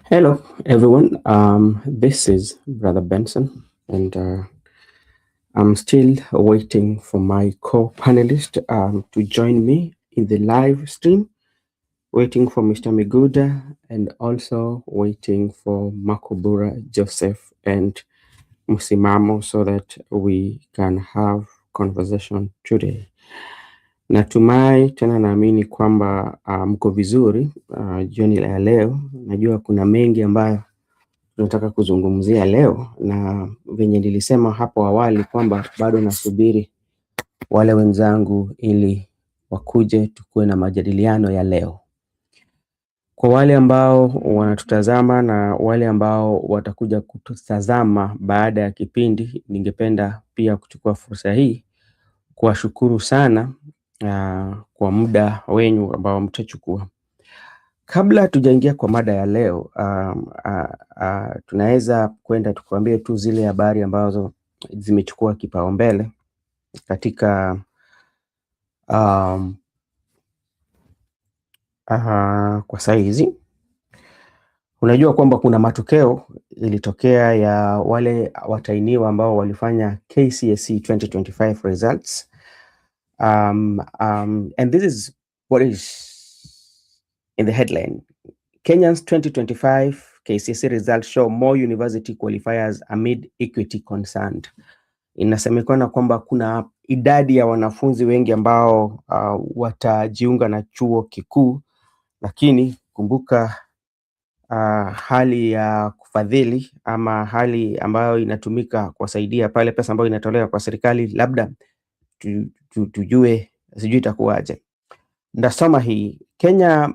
Hello, everyone. This is Brother Benson, and I'm still waiting for my co-panelist to join me in the live stream. Waiting for Mr. Miguda, and also waiting for Makobura Joseph and Musimamo, so that we can have conversation today. Natumai tena naamini kwamba mko vizuri jioni la leo. Najua kuna mengi ambayo tunataka kuzungumzia leo, na venye nilisema hapo awali kwamba bado nasubiri wale wenzangu ili wakuje tukuwe na majadiliano ya leo. Kwa wale ambao wanatutazama na wale ambao watakuja kututazama baada ya kipindi, ningependa pia kuchukua fursa hii kuwashukuru sana kwa muda wenyu ambao mtachukua. Kabla tujaingia kwa mada ya leo, tunaweza kwenda tukuambie tu zile habari ambazo zimechukua kipaumbele katika kwa saizi. Unajua kwamba kuna matokeo ilitokea ya wale watainiwa ambao walifanya KCSE 2025 results. And this is what is in the headline. Kenya's 2025 KCSE results show more university qualifiers amid equity concerned. Inasemekana kwamba kuna idadi ya wanafunzi wengi ambao watajiunga na chuo kikuu, lakini kumbuka hali ya kufadhili ama hali ambayo inatumika kuwasaidia pale, pesa ambayo inatolewa kwa serikali, labda tujue sijui itakuwaje. Ndasoma hii Kenyans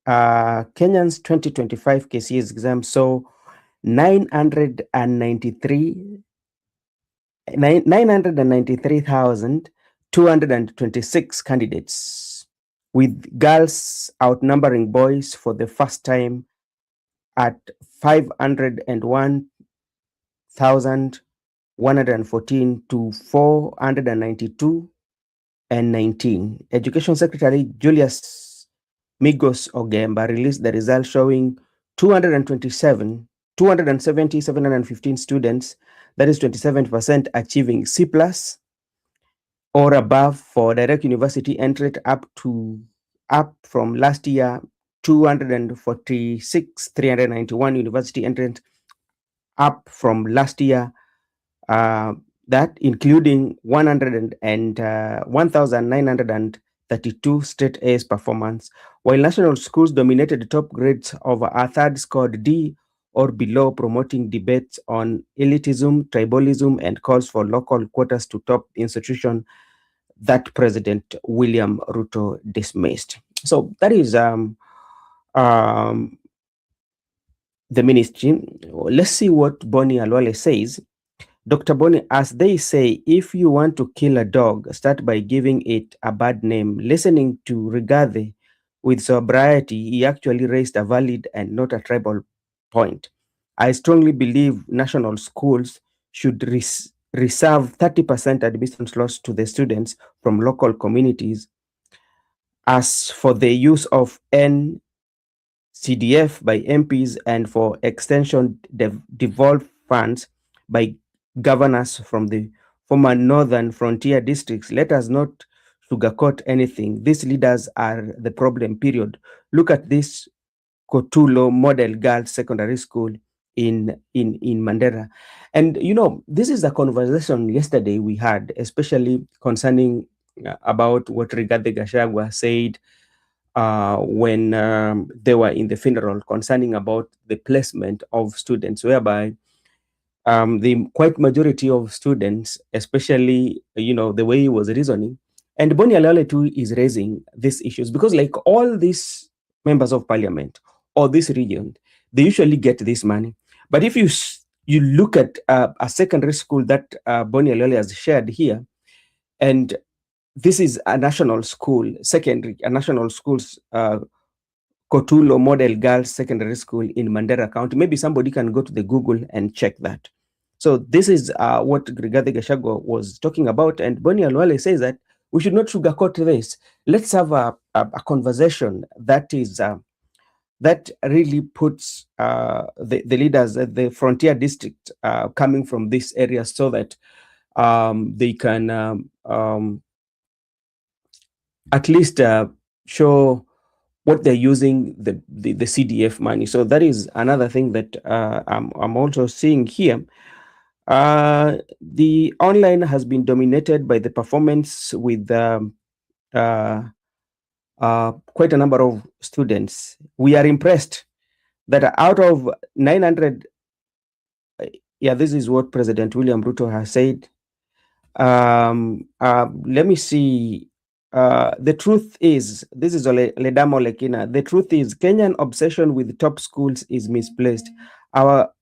2025 KCSE exam saw 993,226 candidates, with girls outnumbering boys for the first time at 501,114 to 492 and 19. Education Secretary Julius Migos Ogemba released the results showing 270,715 students, that is 27%, achieving C+ or above for direct university entry, up from last year 246,391 university entrants, up from last year that including 1,932 straight A's performance, while national schools dominated top grades over a third scored D or below, promoting debates on elitism, tribalism, and calls for local quotas to top institution that President William Ruto dismissed. So that is the ministry. Let's see what Bonnie Alwale says. Dr. Bonnie, as they say, if you want to kill a dog, start by giving it a bad name. Listening to Rigathi with sobriety, he actually raised a valid and not a tribal point. I strongly believe national schools should reserve 30% admission slots to the students from local communities. As for the use of NCDF by MPs and for extension devolved funds by governors from the former northern frontier districts, let us not sugarcoat anything. These leaders are the problem, period. Look at this Kotulo Model Girls Secondary School in Mandera. And you know, this is a conversation yesterday we had, especially concerning about what Rigathi Gachagua said when they were in the funeral, concerning about the placement of students, whereby the quite majority of students, especially, you know, the way he was reasoning, and Bonnie Alwale too is raising these issues, because like all these members of parliament or this region, they usually get this money. But if you look at a secondary school that Bonnie Alwale has shared here, and this is a national school, a national school's Kotulo Model Girls Secondary School in Mandera County. Maybe somebody can go to the Google and check that. So this is what Rigathi Gachagua was talking about, and Bonnie Alwale says that we should not sugarcoat this. Let's have a conversation that that really puts the leaders at the frontier district coming from this area so that they can at least show what they're using the CDF money. So that is another thing that I'm also seeing here. The online has been dominated by the performance with quite a number of students. We are impressed that out of 900, yeah, this is what President William Ruto has said. Let me see. The truth is, this is Ledamo Lekina. The truth is, Kenyan obsession with top schools is misplaced. Our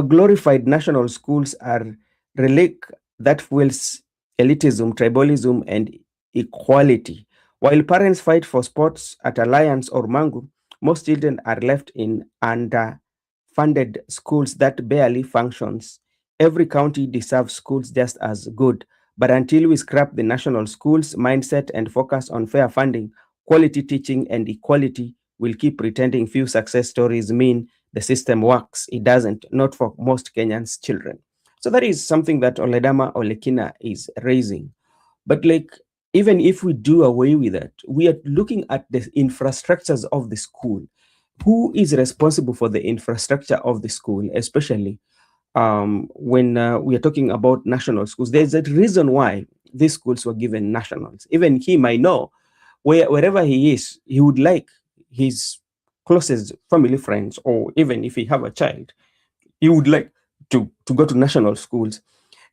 glorified national schools are relic that fuels elitism, tribalism, and equality. While parents fight for sports at Alliance or Mangu, most children are left in underfunded schools that barely functions. Every county deserves schools just as good. But until we scrap the national schools mindset and focus on fair funding, quality teaching, and equality, we'll keep pretending few success stories mean the system works. It doesn't, not for most Kenyans' children. So that is something that Oledama Olekina is raising. But like, even if we do away with that, we are looking at the infrastructures of the school. Who is responsible for the infrastructure of the school, especially when we are talking about national schools? There's a reason why these schools were given nationals. Even he might know wherever he is, he would like his closest family friends, or even if he have a child, he would like to go to national schools.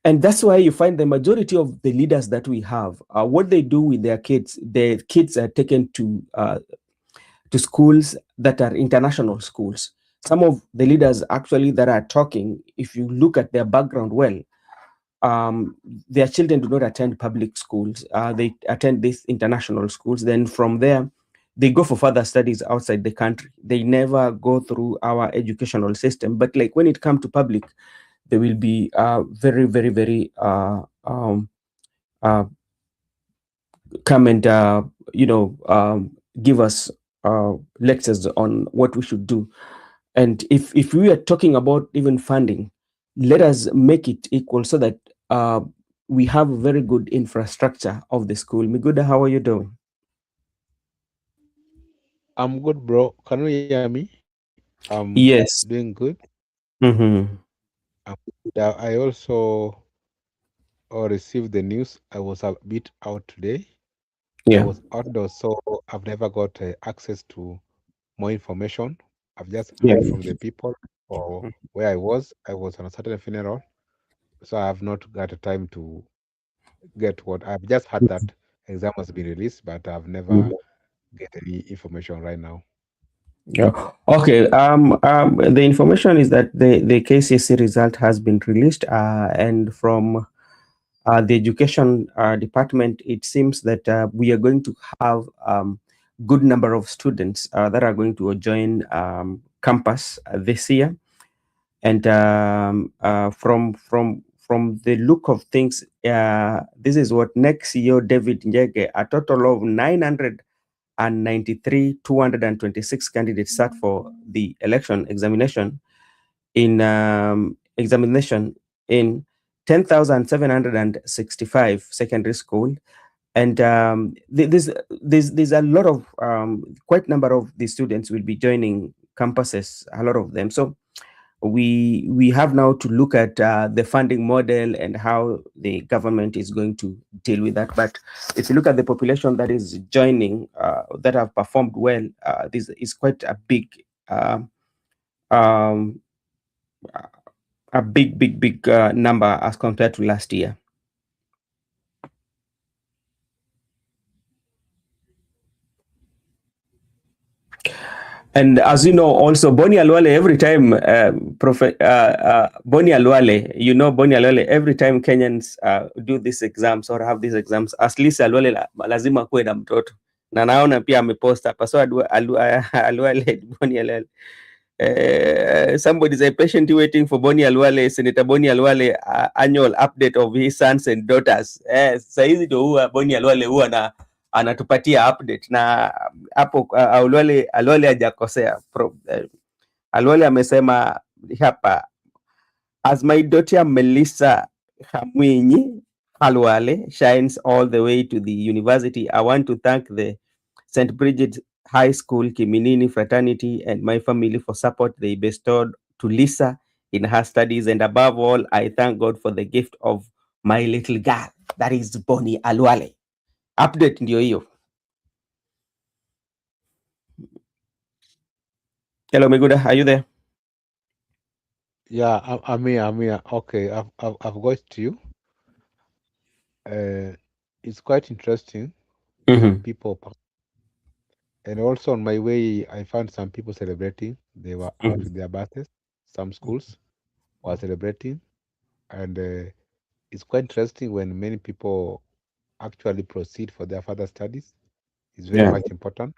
And that's why you find the majority of the leaders that we have, what they do with their kids are taken to schools that are international schools. Some of the leaders actually that are talking, if you look at their background well, their children do not attend public schools. They attend these international schools. Then from there, they go for further studies outside the country. They never go through our educational system. But like when it comes to public, they will be very, very, very come and give us lectures on what we should do. And if we are talking about even funding, let us make it equal so that we have a very good infrastructure of the school. Miguda, how are you doing? I'm good, bro. Can you hear me? I'm Yes. doing good. Mm-hmm. I also received the news. I was a bit out today. I Yeah. was outdoors, so I've never got access to more information. I've just Yeah. heard from the people or where I was. I was on a certain funeral, so I have not got a time to get what I've just heard that exam has been released, but I've never get any information right now. Yeah. Okay. The information is that the KCSE result has been released, and from the education department, it seems that we are going to have good number of students that are going to join campus this year. And from the look of things, this is what next CEO David Njege, a total of 993 226 candidates sat for the election examination in 10,765 secondary school. And there's a lot of quite number of the students will be joining campuses, a lot of them. So we have now to look at the funding model and how the government is going to deal with that. But if you look at the population that is joining, that have performed well, this is quite a big um, big number as compared to last year. And as you know, also Boni Alwale, every time Boni Alwale, Boni Alwale, every time Kenyans do these exams or have these exams, at least Alwale lazima kuwe na mtoto, na naona pia amepost hapa. So Alwale, Boni Alwale, somebody is patiently waiting for Boni Alwale, Senator Boni Alwale annual update of his sons and daughters. Saizi ndio huwa Boni Alwale huwa anatupatia update, na hapo Alwale hajakosea. Alwale amesema hapa, as my daughter Melissa Hamwinyi Alwale shines all the way to the university, I want to thank the St. Bridget High School Kiminini fraternity and my family for support they bestowed to Lisa in her studies, and above all, I thank God for the gift of my little girl, that is Bonnie Alwale. Update ndio hiyo. Hello Miguda, are you there? Yeah, I'm here. Okay, I've got you. It's quite interesting when people, and also on my way, I found some people celebrating. They were out with their birthdays. Some schools were celebrating, and it's quite interesting when many people actually proceed for their further studies. It's very much important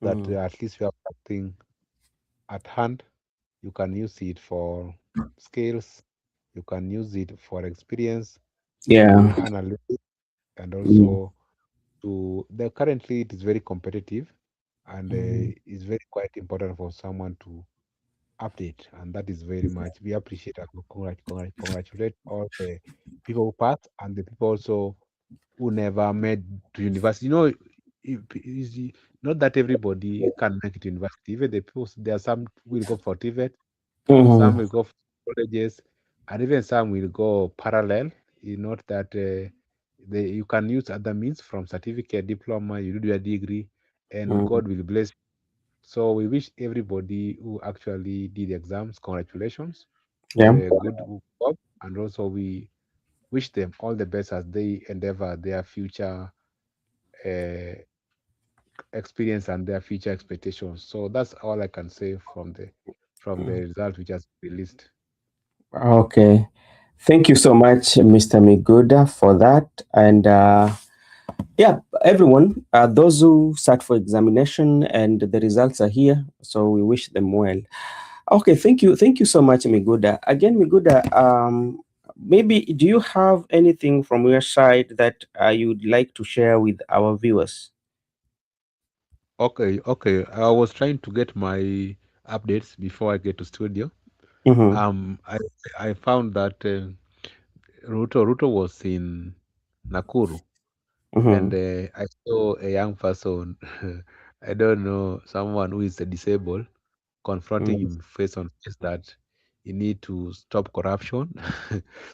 that at least you have something at hand. You can use it for skills. You can use it for experience. Yeah. You earn a little, and also currently it is very competitive, and it's very quite important for someone to update, and that is very much we appreciate and congratulate all the people who passed and the people also who never made to university. You know, not that everybody can make it to university. Even the people, there are some will go for TVET, some will go for colleges, and even some will go parallel. Not that you can use other means from certificate, diploma, you do your degree, and God will bless you. So we wish everybody who actually did the exams congratulations for a good job, and also we wish them all the best as they endeavor their future experience and their future expectations. So that's all I can say from the result which has been released. Okay, thank you so much, Mr. Miguda, for that. And yeah, everyone, those who sat for examination and the results are here, so we wish them well. Okay, thank you so much, Miguda. Again, Miguda, maybe do you have anything from your side that you'd like to share with our viewers? Okay. I was trying to get my updates before I get to studio. I found that Ruto was in Nakuru, and I saw a young person, I don't know, someone who is disabled, confronting him face on face that you need to stop corruption.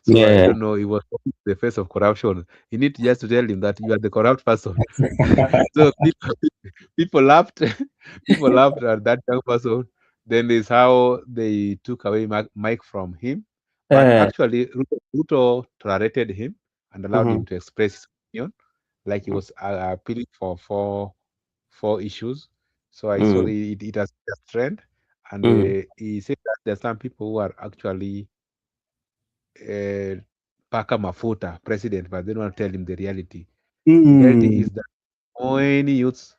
So I Yeah. don't know, he was the face of corruption. You need to just to tell him that you are the corrupt person. So people laughed. People laughed at that young person. Then is how they took away Mike from him. But actually, Ruto tolerated him and allowed him to express his opinion, like he was appealing for four issues. So I saw it as a trend, and he said that there are some people who are actually Paka Mafuta president, but they don't want to tell him the reality. The reality is that many youths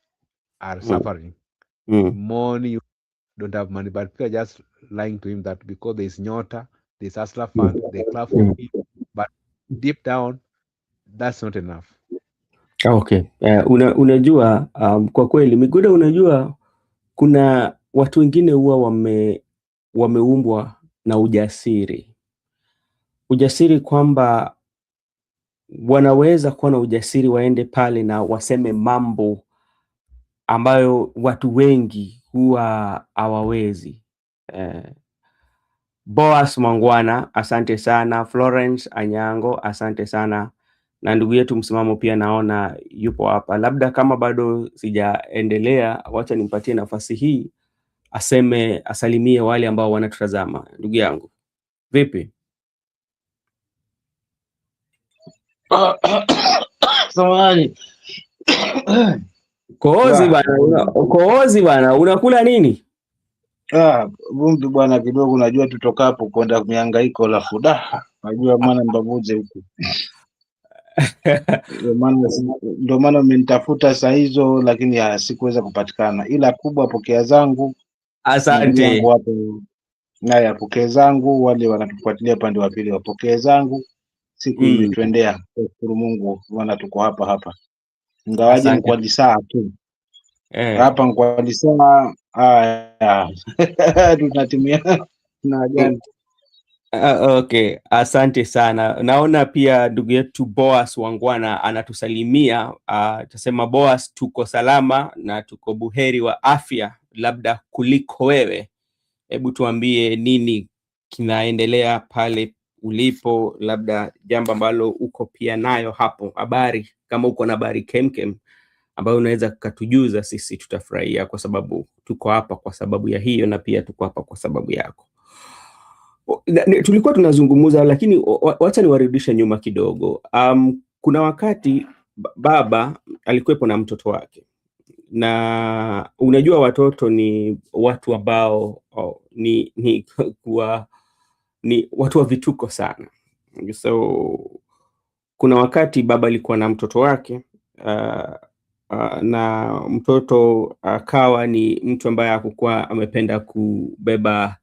are suffering. Many youths don't have money, but people are just lying to him that because there's Nyota, there's Asla Fund, they clap for him, but deep down, that's not enough. Okay. Unajua kwa kweli Miguda, unajua kuna watu wengine huwa wameumbwa na ujasiri kwamba wanaweza kuwa na ujasiri waende pale na waseme mambo ambayo watu wengi huwa hawawezi. Boas Mangwana, asante sana. Florence Anyango, asante sana. Na ndugu yetu Msimamo pia naona yupo hapa. Labda kama bado sijaendelea, wacha nimpatie nafasi hii asalimie wale ambao wanatutazama. Ndugu yangu, vipi? Samahani. Kohozi bana, unakula nini? Vumbi bwana kidogo, najua tutoka hapo kwenda mihangaiko, alafu najua maana mbavuze huku. Ndio maana umenitafuta saa hizo, lakini sikuweza kupatikana, ila kubwa pokea zangu. Asante. Naye apokee zangu, wale wanatufuatilia pande wa pili wapokee zangu. Siku imetwendea, shukuru Mungu, maana tuko hapa. Ngawaje Nkwali saa tu. Hapa Nkwali saa tunatimia na jana. Okay, asante sana. Naona pia ndugu yetu Boas Wangwana anatusalimia. Tasema Boas, tuko salama na tuko buheri wa afya, labda kuliko wewe. Hebu tuambie nini kinaendelea pale ulipo, labda jambo ambalo uko pia nayo hapo. Habari, kama uko na habari kemkem ambayo unaweza katujuza, sisi tutafurahia, kwa sababu tuko hapa kwa sababu ya hiyo, na pia tuko hapa kwa sababu yako. Tulikuwa tunazungumza, lakini wacha niwarudishe nyuma kidogo. Kuna wakati baba alikuwepo na mtoto wake, na unajua watoto ni watu ambao ni watu wa vituko sana. So kuna wakati baba alikuwa na mtoto wake, na mtoto akawa ni mtu ambaye hakukuwa amependa kubeba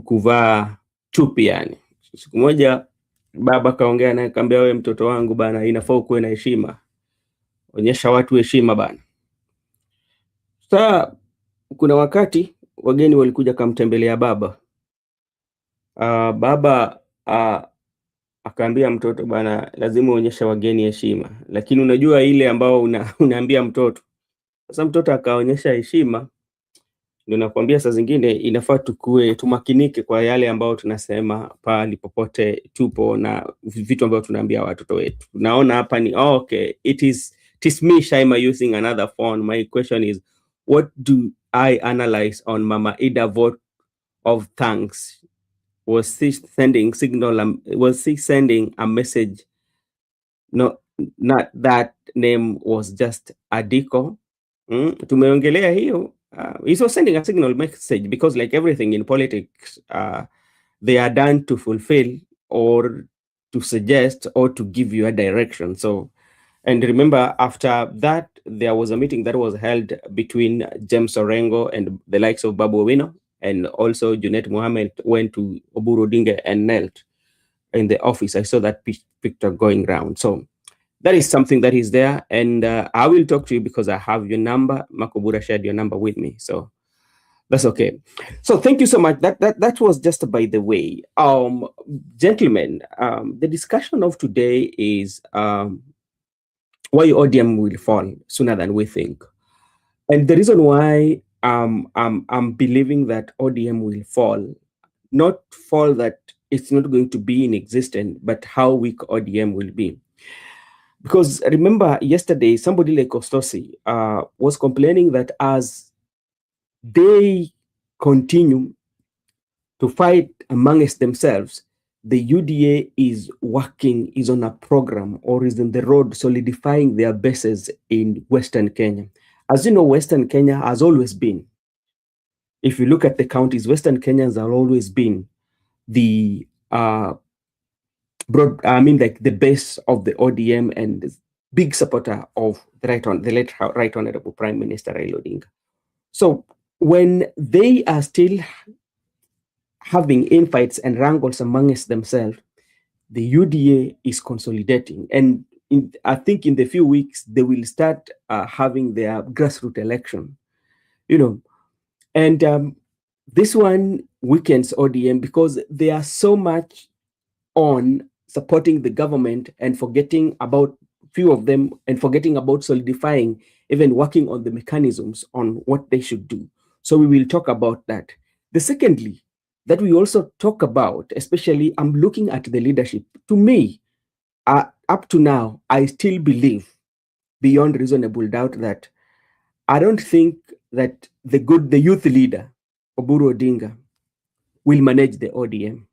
kuvaa chupi yani. Siku moja baba kaongea naye, kaambia, wewe mtoto wangu bana, inafaa ukuwe na heshima, onyesha watu heshima bana. Sasa kuna wakati wageni walikuja kumtembelea baba. Baba akaambia mtoto, bana, lazima uonyeshe wageni heshima, lakini unajua ile ambao unaambia mtoto. Sasa mtoto akaonyesha heshima. Ndio nakwambia saa zingine inafaa tumakinike kwa yale ambao tunasema pali popote tupo, na vitu ambavyo tunaambia watoto wetu. Naona hapa ni okay, it is me Shaima using another phone. My question is, what do I analyze on Mama Ida vote of thanks? Was she sending signal? Was she sending a message? No, not that name was just Adiko. Tumeongelea hiyo. He was sending a signal message, because like everything in politics, they are done to fulfill or to suggest or to give you a direction. So, and remember, after that, there was a meeting that was held between James Orengo and the likes of Babu Owino, and also Junet Mohammed went to Oburu Odinga and knelt in the office. I saw that picture going around. So that is something that is there, and I will talk to you because I have your number. Makobura shared your number with me, so that's okay. So thank you so much. That was just by the way. Gentlemen, the discussion of today is why ODM will fall sooner than we think, and the reason why I'm believing that ODM will fall, not fall that it's not going to be in existence, but how weak ODM will be. Because remember, yesterday, somebody like Kostosi was complaining that as they continue to fight amongst themselves, the UDA is on a program, or is on the road solidifying their bases in Western Kenya. As you know, Western Kenya has always been, if you look at the counties, Western Kenyans have always been the like the base of the ODM and the big supporter of the late Right Honorable Prime Minister Raila Odinga. So when they are still having infights and wrangles amongst themselves, the UDA is consolidating. And I think in the few weeks, they will start having their grassroots election, and this one weakens ODM because they are so much on supporting the government and forgetting about few of them, and forgetting about solidifying, even working on the mechanisms on what they should do. So we will talk about that. The secondly, that we also talk about, especially I'm looking at the leadership. To me, up to now, I still believe beyond reasonable doubt that I don't think that the youth leader, Oburu Odinga, will manage the ODM.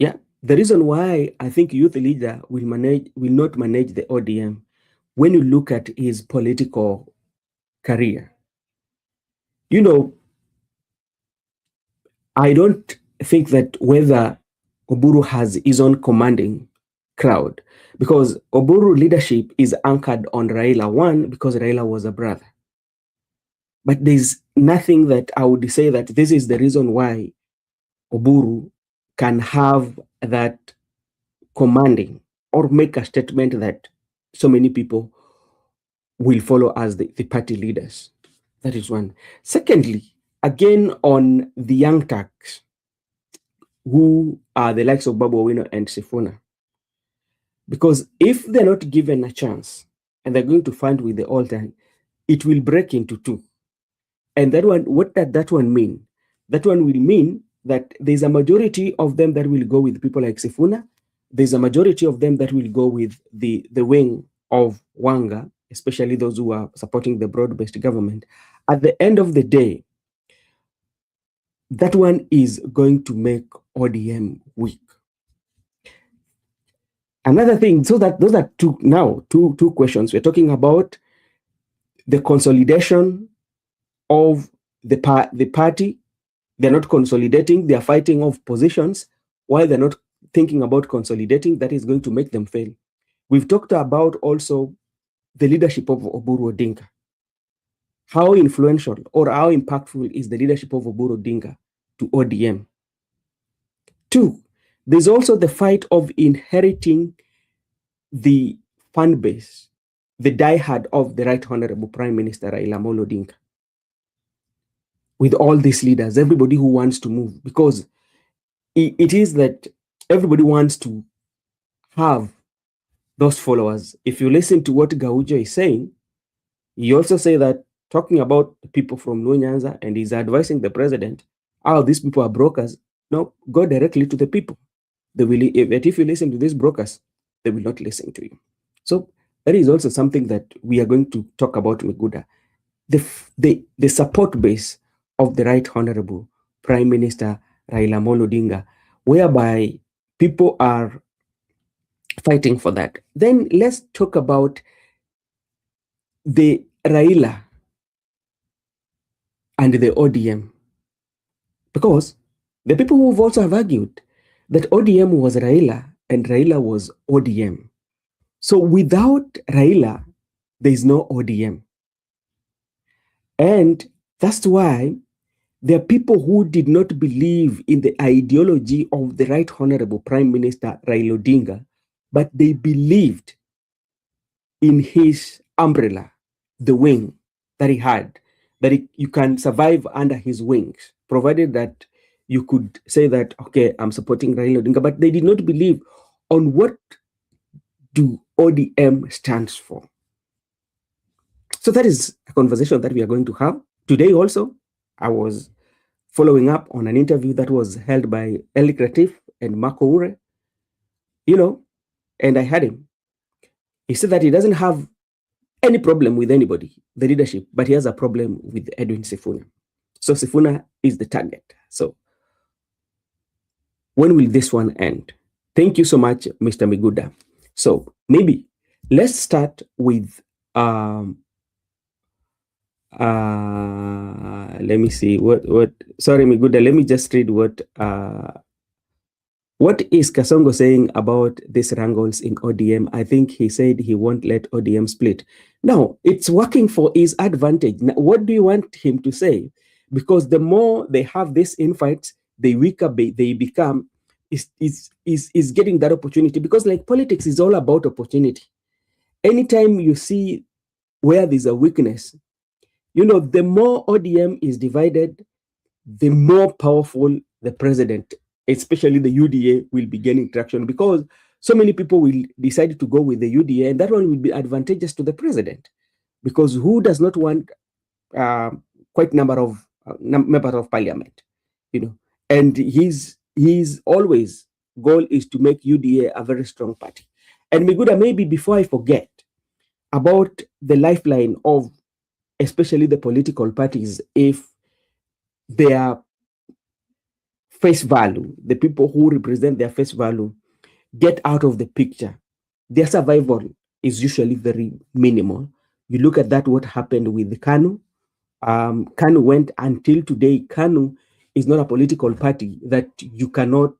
Yeah, the reason why I think youth leader will not manage the ODM, when you look at his political career, I don't think that whether Oburu has his own commanding crowd, because Oburu leadership is anchored on Raila, one, because Raila was a brother. But there's nothing that I would say that this is the reason why Oburu can have that commanding or make a statement that so many people will follow as the party leaders. That is one. Secondly, again, on the young Turks, who are the likes of Babu Owino and Sifuna, because if they're not given a chance and they're going to fight with the altar, it will break into two. And that one, what does that one mean? That one will mean that there's a majority of them that will go with people like Sifuna. There's a majority of them that will go with the wing of Wanga, especially those who are supporting the broad-based government. At the end of the day, that one is going to make ODM weak. Another thing, so that those are two questions. We're talking about the consolidation of the party. They're not consolidating, they're fighting of positions while they're not thinking about consolidating. That is going to make them fail. We've talked about also the leadership of Oburu Odinga. How influential or how impactful is the leadership of Oburu Odinga to ODM? Two, there's also the fight of inheriting the fan base, the diehard of the Right Honorable Prime Minister Raila Amolo Odinga. With all these leaders, everybody who wants to move, because it is that everybody wants to have those followers. If you listen to what Gaujo is saying, he also say that, talking about people from Nyanza, and he's advising the president, these people are brokers. No, go directly to the people. They will, if you listen to these brokers, they will not listen to you. So that is also something that we are going to talk about, Miguda. The support base of the Right Honorable Prime Minister Raila Amolo Odinga, whereby people are fighting for that. Then let's talk about the Raila and the ODM, because the people who've also have argued that ODM was Raila and Raila was ODM. So without Raila, there is no ODM. And that's why there are people who did not believe in the ideology of the Right Honorable Prime Minister Raila Odinga, but they believed in his umbrella, the wing that he had, that you can survive under his wings, provided that you could say that, okay, I'm supporting Raila Odinga, but they did not believe on what do ODM stands for. So that is a conversation that we are going to have today. Also, I was following up on an interview that was held by Eli Kreatif and Marco Ure, and I had him. He said that he doesn't have any problem with anybody, the leadership, but he has a problem with Edwin Sifuna. So Sifuna is the target. So when will this one end? Thank you so much, Mr. Miguda. So maybe let's start with let me see sorry, Miguda, let me just read what is Kasongo saying about these wrangles in ODM. I think he said he won't let ODM split. Now, it's working for his advantage. Now, what do you want him to say? Because the more they have these infights, the weaker they become. Is getting that opportunity, because like politics is all about opportunity. Anytime you see where there's a weakness, the more ODM is divided, the more powerful the president, especially the UDA, will be gaining traction, because so many people will decide to go with the UDA, and that one will be advantageous to the president, because who does not want quite number of members of parliament, and his always goal is to make UDA a very strong party. And Miguda, maybe before I forget about the lifeline of especially the political parties, if their face value, the people who represent their face value, get out of the picture, their survival is usually very minimal. You look at that, what happened with KANU. KANU went until today. KANU is not a political party that you cannot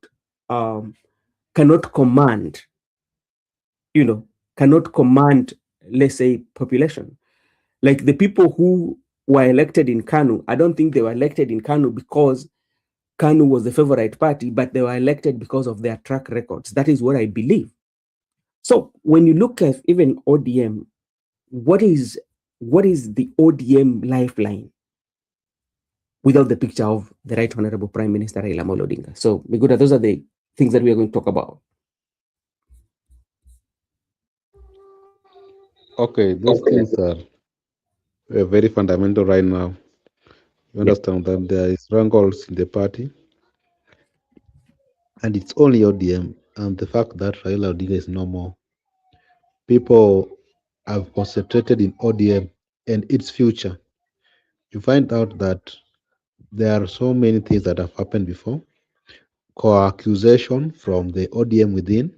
command, cannot command, let's say, population. Like the people who were elected in KANU, I don't think they were elected in KANU because KANU was the favorite party, but they were elected because of their track records. That is what I believe. So when you look at even ODM, what is the ODM lifeline without the picture of the Right Honorable Prime Minister Raila Amolo Odinga? So, Miguda, those are the things that we are going to talk about. Okay, those things are very fundamental right now. You understand that there is wrangles in the party, and it's only ODM, and the fact that Raila Odinga is no more. People have concentrated in ODM and its future. You find out that there are so many things that have happened before. Co-accusation from the ODM within,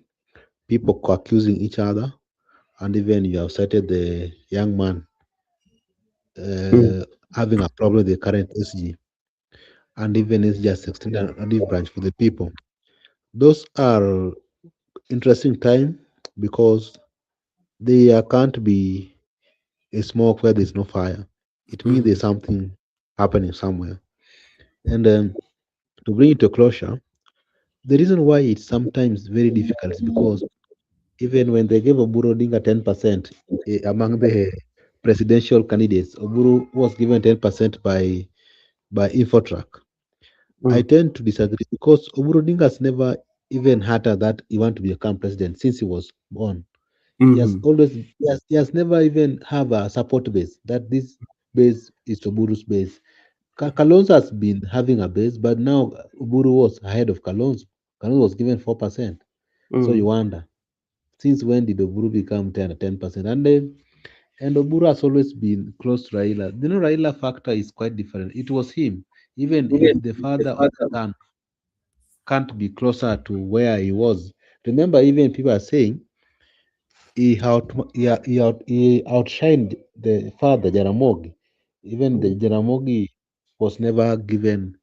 people co-accusing each other, and even you have cited the young man having a problem with the current SG, and even it's just extended an olive branch for the people. Those are interesting time because there can't be a smoke where there's no fire. It means there's something happening somewhere. And to bring it to closure, the reason why it's sometimes very difficult is because even when they gave Oburu Odinga 10% among the presidential candidates, Oburu was given 10% by Infotrack. I tend to disagree because Oburu Odinga has never even uttered that he want to become president since he was born. He has always he has never even have a support base. That this base is Oburu's base. Kalonzo has been having a base, but now Oburu was ahead of Kalonzo. Kalonzo was given 4%. So you wonder, since when did Oburu become 10%? And then and Oburu has always been close to Raila. You know, Raila factor is quite different. It was him. Even if the father or the son can't be closer to where he was. Remember, even people are saying he outshined the father Jaramogi. Even the Jaramogi was never given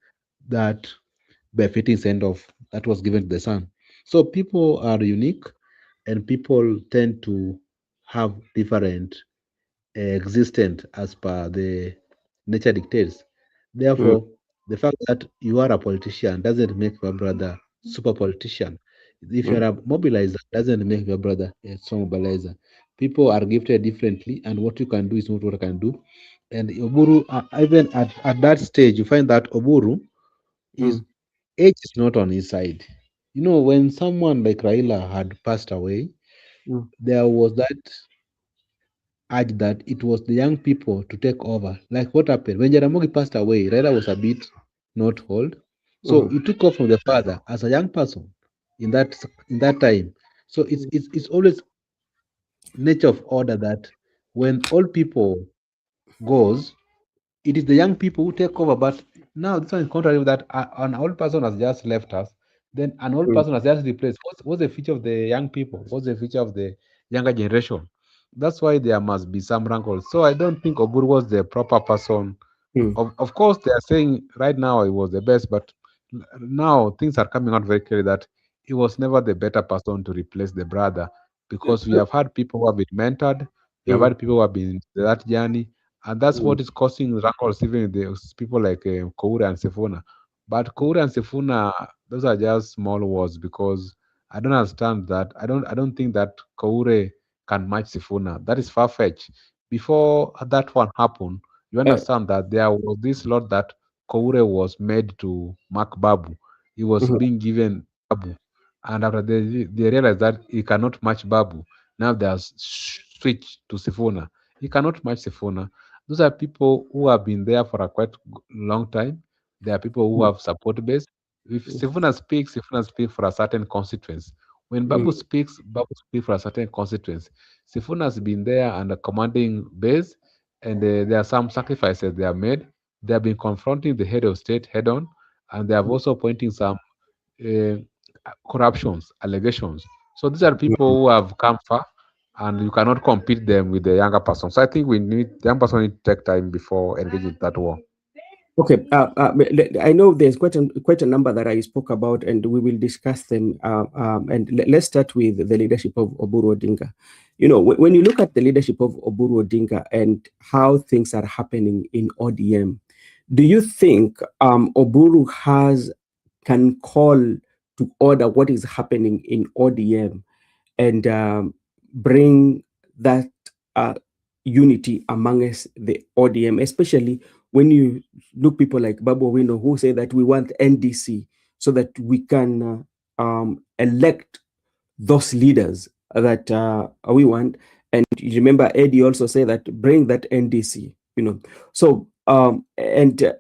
that befitting send off that was given to the son. So people are unique, and people tend to have different existent as per the nature dictates. Therefore, the fact that you are a politician doesn't make your brother super politician. If you're a mobilizer, doesn't make your brother a strong mobilizer. People are gifted differently, and what you can do is not what I can do. And Oburu, even at that stage, you find that Oburu is age is not on his side. You know, when someone like Raila had passed away, there was that urge that it was the young people to take over. Like what happened when Jaramogi passed away, Raila was a bit not old, so he took off from the father as a young person in that time. So it's always nature of order that when old people goes, it is the young people who take over. But now this one is contrary with that an old person has just left us, then an old person has just replaced. What's the future of the young people? What's the future of the younger generation? That's why there must be some rankles. So I don't think Oburu was the proper person. Of course, they are saying right now he was the best, but now things are coming out very clearly that he was never the better person to replace the brother, because we have had people who have been mentored, we have had people who have been in that journey, and that's what is causing rankles even with the people like Koura and Sifuna. But Koura and Sifuna, those are just small words, because I don't understand that. I don't think that Koure can match Sifuna. That is far fetched. Before that one happened, you understand that there was this lot that Koure was made to mark Babu. He was being given Babu, and after they realized that he cannot match Babu, now they have switched to Sifuna. He cannot match Sifuna. Those are people who have been there for a quite long time. There are people who have support base. If Sifuna speaks for a certain constituency. When Babu speaks for a certain constituency. Sifuna has been there and a commanding base, and there are some sacrifices they have made. They have been confronting the head of state head on, and they have also pointing some uh, corruptions, allegations. So these are people who have come far, and you cannot compete them with the younger person. So I think the young person need to take time before engaging that war. Okay, I know there's quite a number that I spoke about, and we will discuss them. And let's start with the leadership of Oburu Odinga. You know, when you look at the leadership of Oburu Odinga and how things are happening in ODM, do you think Oburu has can call to order what is happening in ODM and bring that unity amongst the ODM, especially when you look people like Babu Owino who say that we want NDC so that we can elect those leaders that we want. And you remember Eddie also said that bring that NDC, So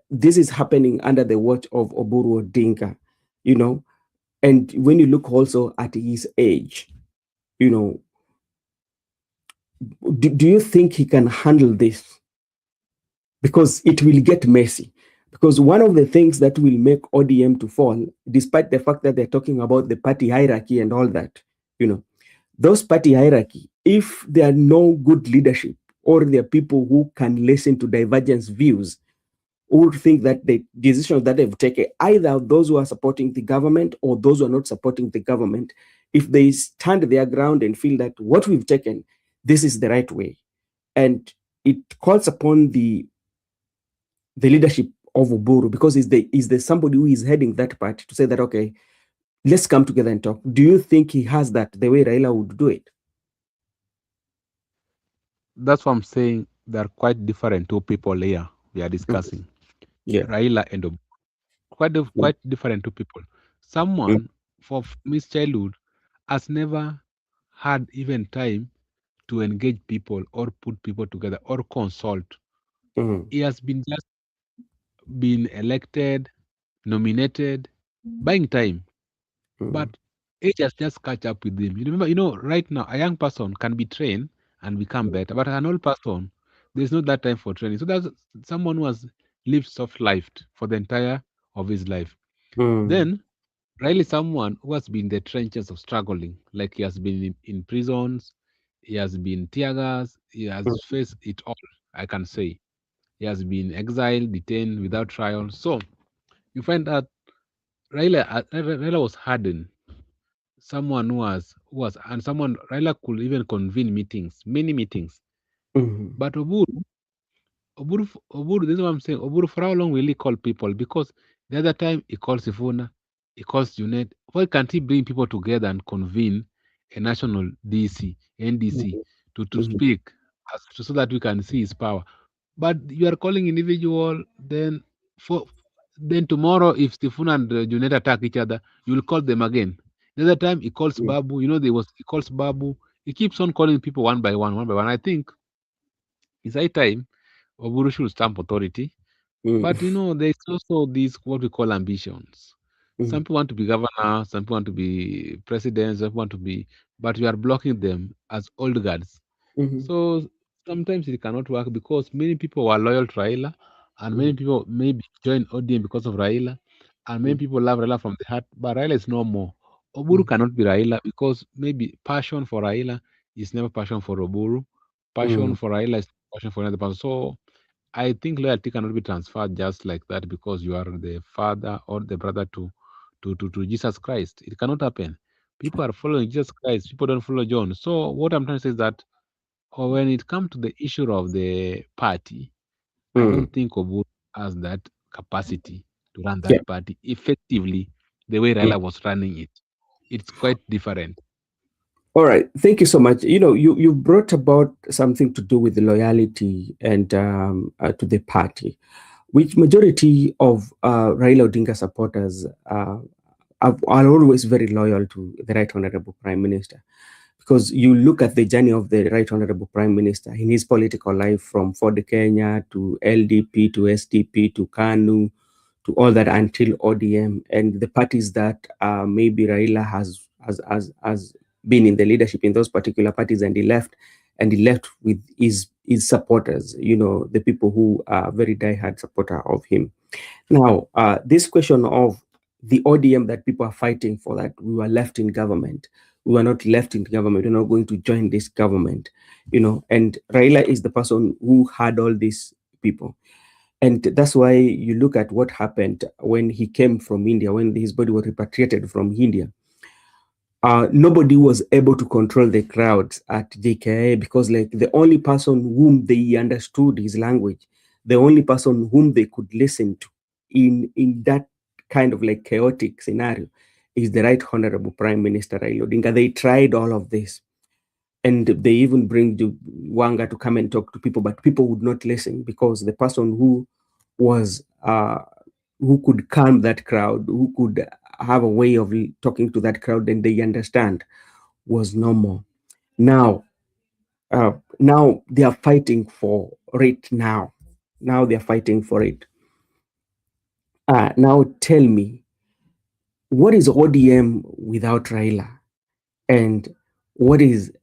this is happening under the watch of Oburu Odinga, And when you look also at his age, do you think he can handle this? Because it will get messy. Because one of the things that will make ODM to fall, despite the fact that they're talking about the party hierarchy and all that, those party hierarchy, if there are no good leadership or there are people who can listen to divergent views, who think that the decisions that they've taken, either those who are supporting the government or those who are not supporting the government, if they stand their ground and feel that what we've taken, this is the right way, and it calls upon the leadership of Oburu, because is the somebody who is heading that party, to say that, okay, let's come together and talk. Do you think he has that the way Raila would do it? That's what I'm saying. They're quite different two people here we are discussing. Yeah. Raila and Oburu. Quite different two people. Someone from his childhood has never had even time to engage people or put people together or consult. He has been just been elected, nominated, buying time. But age has just catch up with him. You remember, right now a young person can be trained and become better, but an old person, there's not that time for training. So that's someone who has lived soft life for the entire of his life. Then really someone who has been in the trenches of struggling, like he has been in prisons, he has been tear gas, he has faced it all, I can say. He has been exiled, detained without trial. So you find that Raila was hardened. Someone and someone Raila could even convene meetings, many meetings. But Oburu, this is what I'm saying. Oburu, for how long will he call people? Because the other time he calls Sifuna, he calls Junet. Why can't he bring people together and convene a national NDC, to speak so that we can see his power? But you are calling individual, then tomorrow if Sifuna and Junet attack each other, you will call them again. The other time he calls Babu, he calls Babu. He keeps on calling people one by one. I think it's high time Oburu should stamp authority. But there's also these what we call ambitions. Some people want to be governor, some people want to be president, some people want to be, but you are blocking them as old guards. So sometimes it cannot work because many people were loyal to Raila, and many people maybe join ODM because of Raila, and many people love Raila from the heart, but Raila is no more. Oburu cannot be Raila because maybe passion for Raila is never passion for Oburu. Passion for Raila is passion for another person. So I think loyalty cannot be transferred just like that because you are the father or the brother to Jesus Christ. It cannot happen. People are following Jesus Christ. People don't follow John. So what I'm trying to say is that when it comes to the issue of the party, I don't think Oburu has that capacity to run that party effectively the way Raila was running it. It's quite different. All right, thank you so much. You brought about something to do with the loyalty and to the party, which majority of Raila Odinga supporters are always very loyal to the Right Honorable Prime Minister, because you look at the journey of the Right Honorable Prime Minister in his political life, from Ford Kenya to LDP to SDP to KANU to all that until ODM, and the parties that maybe Raila has been in the leadership in those particular parties, and he left with his supporters, the people who are very diehard supporter of him. Now, this question of the ODM that people are fighting for, that we were left in government, we were not left in government, we're not going to join this government, and Raila is the person who had all these people. And that's why you look at what happened when he came from India, when his body was repatriated from India. Nobody was able to control the crowds at JKIA, because like the only person whom they understood his language, the only person whom they could listen to in that kind of like chaotic scenario is the Right Honorable Prime Minister Raila Odinga. They tried all of this, and they even bring Wanga to come and talk to people, but people would not listen because the person who was who could calm that crowd, who could have a way of talking to that crowd and they understand, was no more. Now, now they are fighting for it. Now they are fighting for it. Now tell me, what is ODM without Raila, and what is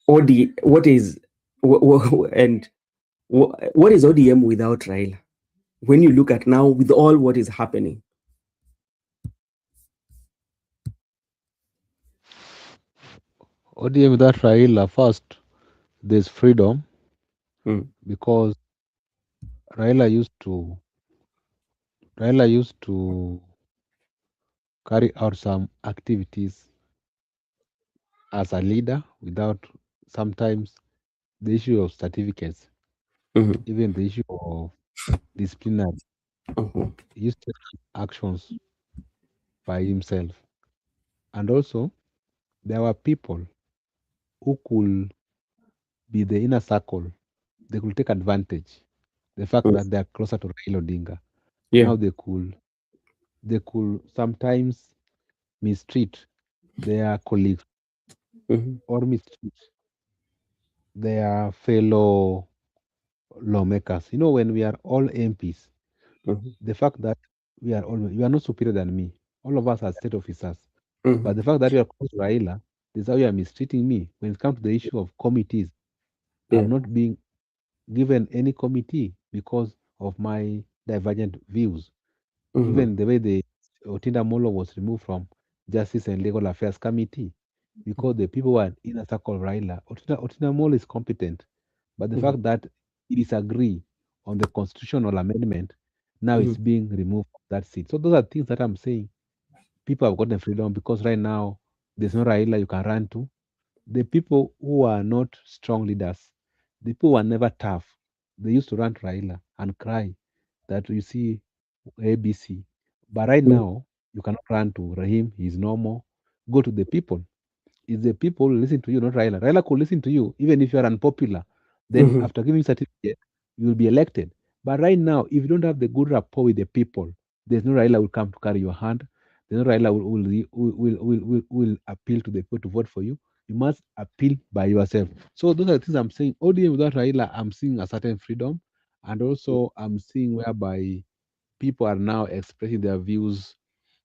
OD? What is and what is ODM without Raila? When you look at now with all what is happening. ODM without Raila, first, there's freedom because Raila used to carry out some activities as a leader without sometimes the issue of certificates, even the issue of disciplinary. He used to take actions by himself. And also, there were people who could be the inner circle. They could take advantage. The fact that they are closer to Raila Odinga. Yeah. Now they could sometimes mistreat their colleagues or mistreat their fellow lawmakers. You know, when we are all MPs, the fact that you are not superior than me. All of us are state officers. But the fact that you are close to Raila, this is how you are mistreating me. When it comes to the issue of committees, Yeah. I'm not being given any committee because of my divergent views. Even the way the Otinda Molo was removed from Justice and Legal Affairs Committee, because the people were in a circle of Raila. Otinda Molo is competent, but the fact that he disagree on the constitutional amendment, now it's being removed from that seat. So those are things that I'm saying. People have gotten freedom because right now there's no Raila you can run to. The people who are not strong leaders, the people who are never tough, they used to run to Raila and cry that you see ABC. But right now, you cannot run to Rahim, he's normal. Go to the people. It's the people who listen to you, not Raila. Raila could listen to you, even if you are unpopular. Then after giving certificate, you will be elected. But right now, if you don't have the good rapport with the people, there's no Raila will come to carry your hand. There's no Raila will appeal to the people to vote for you. You must appeal by yourself. So those are the things I'm saying. ODM without Raila, I'm seeing a certain freedom. And also I'm seeing whereby people are now expressing their views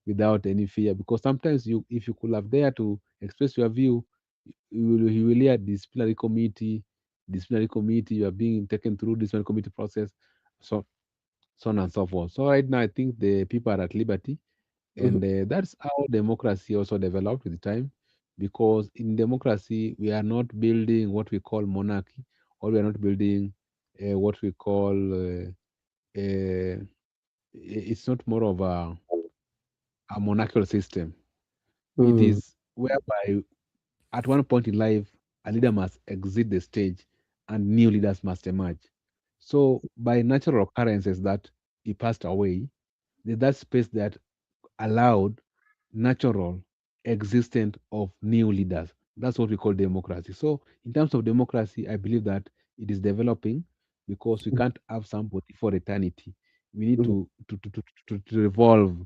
without any fear. Because sometimes if you could have dared to express your view, you will hear disciplinary committee, you are being taken through disciplinary committee process, so on and so forth. So right now, I think the people are at liberty, and that's how democracy also developed with time. Because in democracy, we are not building what we call monarchy, or we are not building what we call. It's not more of a monarchical system. It is whereby at one point in life, a leader must exit the stage and new leaders must emerge. So, by natural occurrences that he passed away, there's that space that allowed natural existence of new leaders. That's what we call democracy. So, in terms of democracy, I believe that it is developing because we can't have somebody for eternity. We need to revolve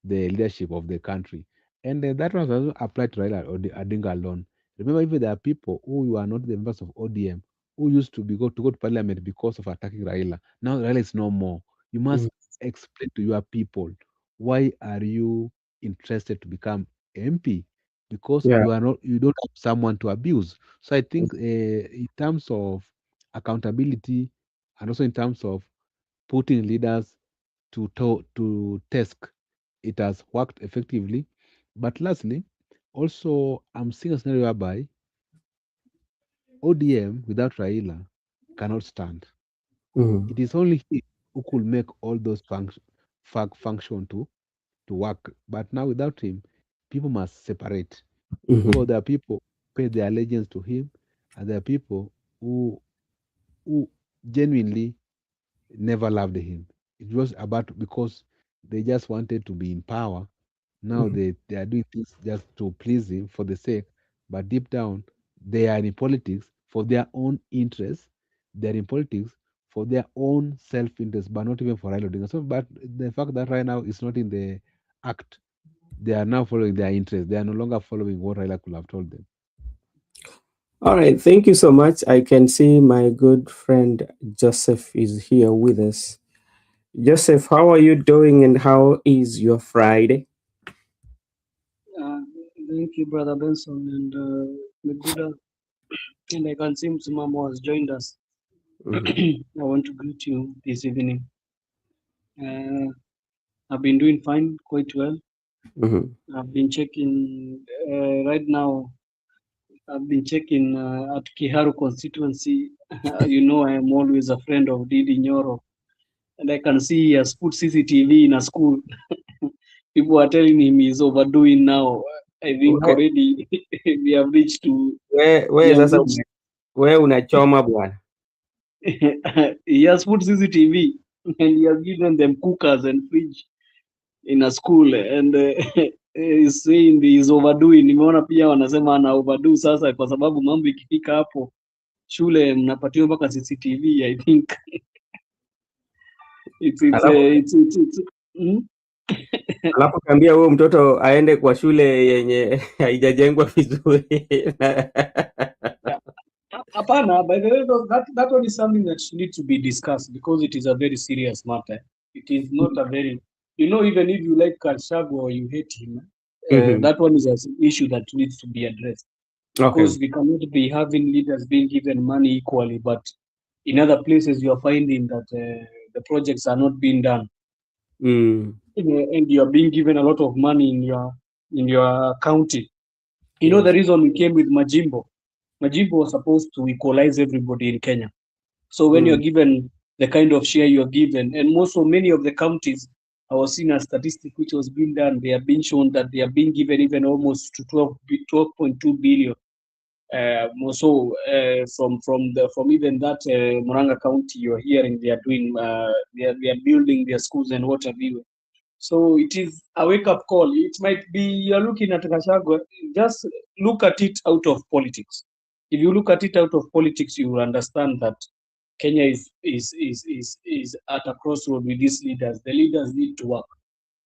the leadership of the country. And that was also applied to Raila Odinga alone. Remember, even there are people who are not the members of ODM who used to go to parliament because of attacking Raila. Now Raila is no more. You must explain to your people why are you interested to become MP, because Yeah. you don't have someone to abuse. So I think in terms of accountability and also in terms of putting leaders to task, it has worked effectively. But lastly, also I'm seeing a scenario whereby ODM without Raila cannot stand. It is only he who could make all those function to work. But now without him, people must separate because there are people who pay their allegiance to him, and there are people who genuinely never loved him. It was about because they just wanted to be in power. Now they are doing things just to please him for the sake, but deep down they are in politics for their own interests. They're in politics for their own self-interest, but not even for Raila Odinga. So, but the fact that right now it's not in the act, they are now following their interest. They are no longer following what Raila could have told them. All right, thank you so much. I can see my good friend Joseph is here with us. Joseph, how are you doing and how is your Friday? Uh, Thank you, Brother Benson, and good. And I can see Msimamo has joined us. I want to greet you this evening. I've been doing fine, quite well. I've been checking right now. I've been checking at Kiharu constituency. You know, I am always a friend of Didi Nyoro, and I can see he has put CCTV in a school. People are telling him he's overdoing now. I think already we have reached to. Where sasa where unachoma bwana? He has put CCTV and he has given them cookers and fridge in a school, and he's saying he's overdoing. Nimeona pia wanasema ana overdo sasa, kwa sababu mambo ikifika hapo shule mnapatiwa mpaka CCTV. I think Alafu kaambia huyo mtoto aende kwa shule yenye haijajengwa vizuri. Hapana, by the way, that one is something that needs to be discussed because it is a very serious matter. It is not a very, even if you like Kalshago or you hate him, that one is an issue that needs to be addressed. Because we cannot be having leaders being given money equally, but in other places you are finding that the projects are not being done. And you are being given a lot of money in your county. You know the reason we came with Majimbo. Majimbo was supposed to equalize everybody in Kenya. So when you're given the kind of share you're given, and most of many of the counties, I was seeing a statistic which was being done, they have been shown that they are being given even almost to 12.2 billion. From even that Muranga County, you're hearing they are doing, they are building their schools and what have you. So it is a wake-up call. It might be you're looking at Gachagua, just look at it out of politics. If you look at it out of politics, you will understand that Kenya is at a crossroad with these leaders. The leaders need to work.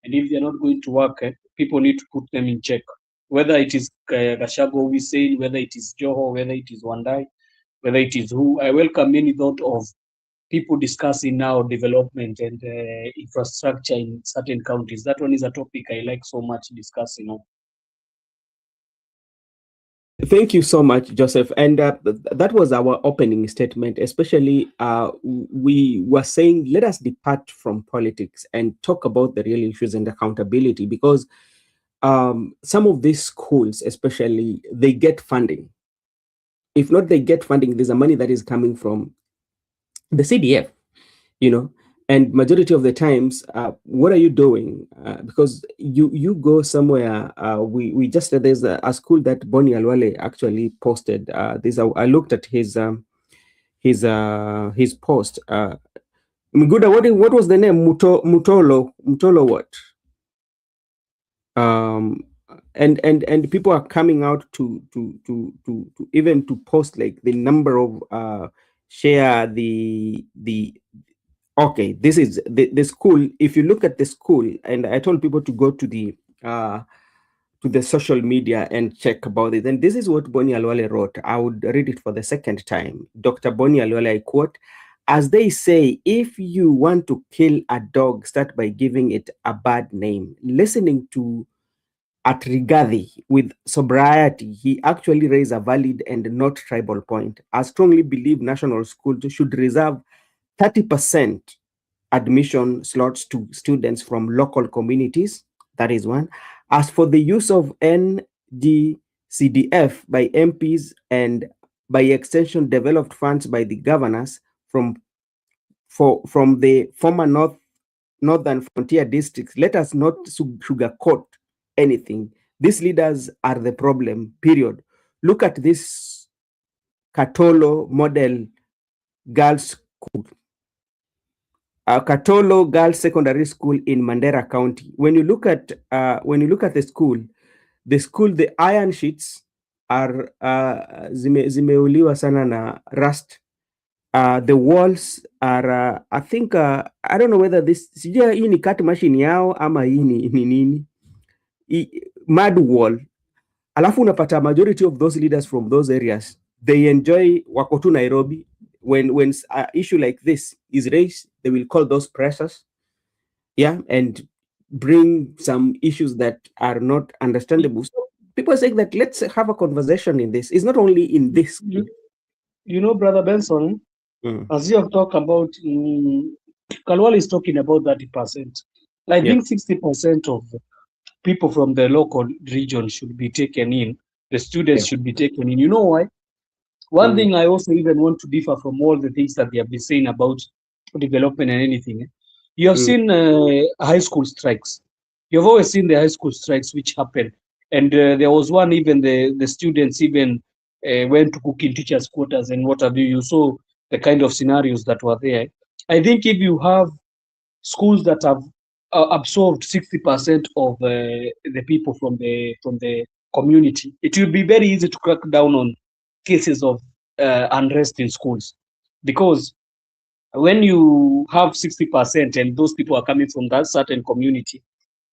And if they're not going to work, people need to put them in check. Whether it is Gachagua we say, whether it is Joho, whether it is Wandai, whether it is who, I welcome any thought of people discussing now development and infrastructure in certain counties. That one is a topic I like so much discussing. Thank you so much, Joseph. And that was our opening statement. Especially, we were saying, let us depart from politics and talk about the real issues and accountability, because some of these schools, especially, they get funding. If not, they get funding. There's a money that is coming from the CDF, and majority of the times, what are you doing? Because you go somewhere. We just there's a school that Bonnie Alwale actually posted. I looked at his post. Mguda, what was the name? Mutolo what? And people are coming out to even to post like the number of share the okay, this is the school. If you look at the school, and I told people to go to the social media and check about it, and this is what Bonnie Alwale wrote. I would read it for the second time. Dr. Bonnie Alwale, I quote, "As they say, if you want to kill a dog, start by giving it a bad name." Listening to at Rigathi with sobriety, he actually raised a valid and not tribal point. I strongly believe national schools should reserve 30% admission slots to students from local communities. That is one. As for the use of NGCDF by MPs and by extension developed funds by the governors from the former northern frontier districts, let us not sugarcoat anything. These leaders are the problem, period. Look at this Katolo model girls school. Katolo Girls Secondary School in Mandera County. When you look at the school, the iron sheets are zimeuliwa sana na rust. The walls are I think I don't know whether this sijua hii ni cut machine yao ama hii ni nini, mud wall. Alafu unapata majority of those leaders from those areas they enjoy wako tu Nairobi. When an issue like this is raised, they will call those pressers, and bring some issues that are not understandable. So people say that let's have a conversation in this. It's not only in this. You know, Brother Benson, as you have talked about, Kalwal is talking about 30%. I think 60% of people from the local region should be taken in. The students should be taken in. You know why? One thing I also even want to differ from all the things that they have been saying about development and anything. You have seen high school strikes. You've always seen the high school strikes which happen. And there was one, even the students even went to cook in teachers' quarters and what have you. You saw the kind of scenarios that were there. I think if you have schools that have absorbed 60% of the people from the community, it will be very easy to crack down on cases of unrest in schools, because when you have 60% and those people are coming from that certain community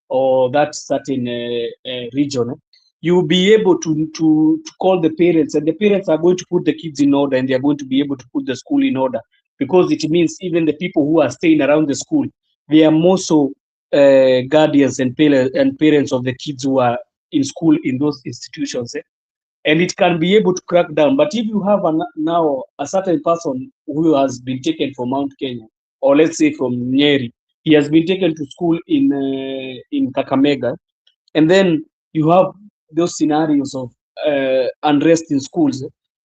or that certain region, you will be able to call the parents, and the parents are going to put the kids in order, and they are going to be able to put the school in order, because it means even the people who are staying around the school, they are more so guardians and parents of the kids who are in school in those institutions. And it can be able to crack down. But if you have now a certain person who has been taken from Mount Kenya, or let's say from Nyeri, he has been taken to school in Kakamega, and then you have those scenarios of unrest in schools,